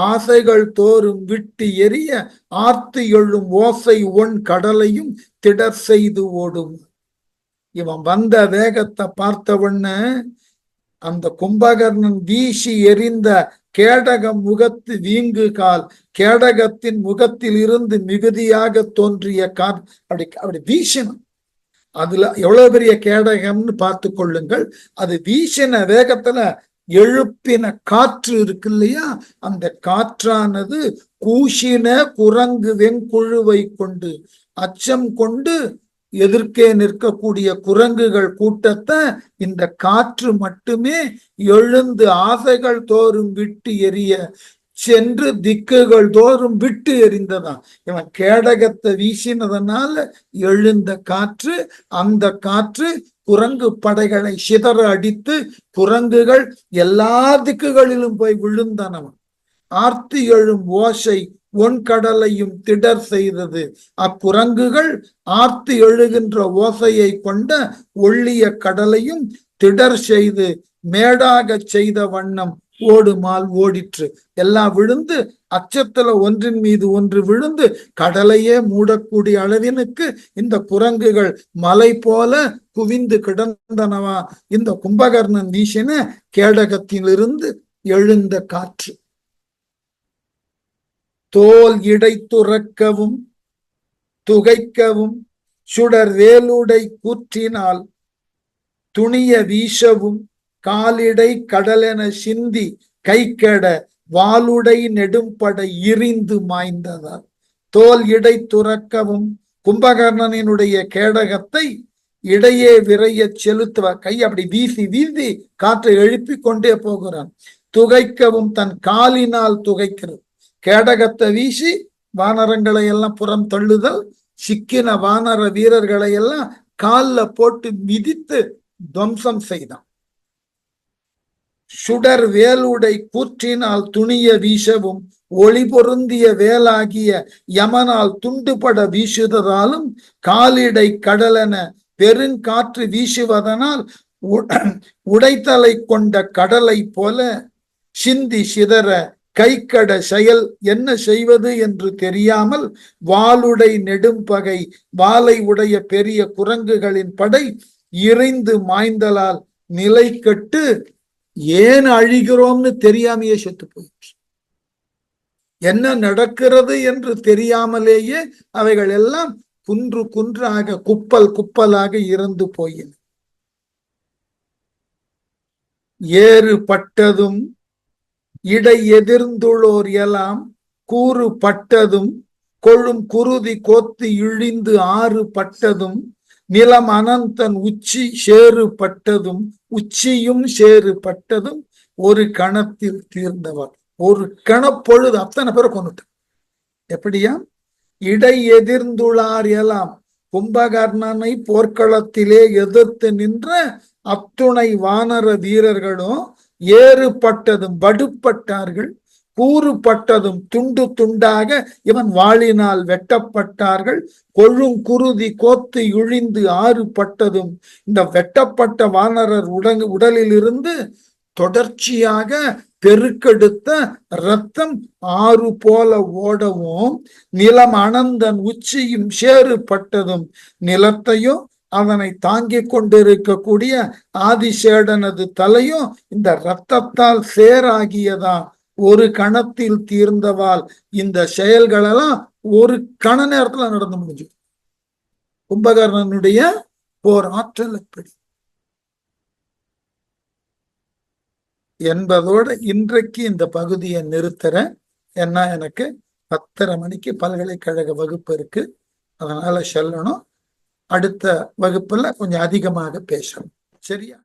ஆசைகள் தோறும் விட்டு எரிய ஆர்த்து எழும் ஓசை ஒன் கடலையும் திடர் செய்து ஓடும். இவன் வந்த வேகத்தை பார்த்தவண்ண அந்த கும்பகர்ணன் வீசி எறிந்த கேடகம் முகத்து வீங்கு கால், கேடகத்தின் முகத்தில் இருந்து மிகுதியாக தோன்றிய கால் அப்படி வீசினான். அதுல எவ்வளவு பெரிய கேடகம்னு பார்த்து கொள்ளுங்கள். அது வீசின வேகத்துல எழுப்பின காற்று இருக்கு இல்லையா, அந்த காற்றானது கூசின குரங்கு வெண்குழுவை கொண்டு, அச்சம் கொண்டு எதிர்க்கே நிற்கக்கூடிய குரங்குகள் கூட்டத்தை இந்த காற்று மட்டுமே எழுந்து ஆசைகள் தோறும் விட்டு எரிய சென்று திக்குகள் தோறும் விட்டு எறிந்ததான். இவன் கேடகத்தை வீசினதனால எழுந்த காற்று, அந்த காற்று குரங்கு படைகளை சிதற அடித்து குரங்குகள் எல்லா திக்குகளிலும் போய் விழுந்தனவன். ஆர்த்தி எழும் ஓசை ஒன்கடலையும் திடர் செய்தது. அக்குரங்குகள் ஆர்த்தி எழுகின்ற ஓசையை கொண்ட ஒள்ளிய கடலையும் திடர் செய்து மேடாக செய்த வண்ணம் ஓடுமால் ஓடிற்று. எல்லாம் விழுந்து அச்சத்துல ஒன்றின் மீது ஒன்று விழுந்து கடலையே மூடக்கூடிய அளவினுக்கு இந்த குரங்குகள் மலை போல குவிந்து கிடந்தனவா இந்த கும்பகர்ணன் வீசின கேடகத்திலிருந்து எழுந்த காற்று. தோல் இடை துறக்கவும் துகைக்கவும் சுடர் வேலுடை கூற்றினால் துணிய வீசவும் காலிடை கடலென சிந்தி கைக்கெட வாளுடை நெடும்படை இறிந்து மாய்ந்ததால். தோல் இடை துறக்கவும், கும்பகர்ணனினுடைய கேடகத்தை இடையே விரைய செலுத்துவ, கை அப்படி வீசி வீசி காற்றை எழுப்பி கொண்டே போகிறான். துகைக்கவும், தன் காலினால் துகைக்கிறது. கேடகத்தை வீசி வானரங்களை எல்லாம் புறம் தள்ளுதல், சிக்கின வானர வீரர்களை எல்லாம் காலில் போட்டு மிதித்து துவம்சம் செய்தான். சுடர் வேலுடை கூற்றினால் துணிய வீசவும், ஒளி பொருந்திய வேலாகிய யமனால் துண்டுபட வீசுவதாலும், காலிடை கடலென பெருங்காற்று வீசுவதனால் உடைத்தலை கொண்ட கடலை போல சிந்தி சிதற கைக்கட செயல் என்ன செய்வது என்று தெரியாமல் வாளுடை நெடும்பகை வாளை உடைய பெரிய குரங்குகளின் படை இறைந்து மாய்ந்தலால் நிலை கட்டு ஏன் அழிகிறோம்னு தெரியாமையே செத்து போயிடுச்சு. என்ன நடக்கிறது என்று தெரியாமலேயே அவைகள் எல்லாம் குன்று குன்றாக குப்பல் குப்பலாக இறந்து போயின. ஏறு பட்டதும் இடை எதிர்ந்துள்ளோர் எல்லாம் கூறு பட்டதும் கொழும் குருதி கோத்து இழிந்து ஆறு பட்டதும் நிலம் அனந்தன் உச்சி சேறு பட்டதும் உச்சியும் சேறு பட்டதும் ஒரு கணத்தில் தீர்ந்தவர். ஒரு கணப்பொழுது அத்தனை பேரை கொண்டுட்டு. எப்படியா? இடை எதிர்ந்துள்ளார் எல்லாம் கும்பகர்ணனை போர்க்களத்திலே எதிர்த்து நின்ற அத்துணை வானர வீரர்களும் ஏறுபட்டதும் வடுப்பட்டார்கள், கூறுபட்டதும் துண்டு துண்டாக இவன் வாளினால் வெட்டப்பட்டார்கள், கொழுங்குருதி கோத்து இழிந்து ஆறு பட்டதும் இந்த வெட்டப்பட்ட வானரர் உடலில் இருந்து தொடர்ச்சியாக பெருக்கெடுத்த இரத்தம் ஆறு போல ஓடவும் நிலம் அனந்தன் உச்சியும் சேறு பட்டதும் நிலத்தையும் அவனை தாங்கிக் கொண்டிருக்கக்கூடிய ஆதிசேடனது தலையும் இந்த இரத்தத்தால் சேராகியதா. ஒரு கணத்தில் தீர்ந்தவால் இந்த செயல்களெல்லாம் ஒரு கண நேரத்துல நடந்து முடிஞ்சு. கும்பகர்ணனுடைய போர் ஆற்றல் எப்படி என்பதோட இன்றைக்கு இந்த பகுதியை நிறுத்துறேன். ஏன்னா எனக்கு 10:30 மணிக்கு பல்கலைக்கழக வகுப்பு இருக்கு, அதனால செல்லணும். அடுத்த வகுப்புல கொஞ்சம் அதிகமாக பேசணும். சரியா?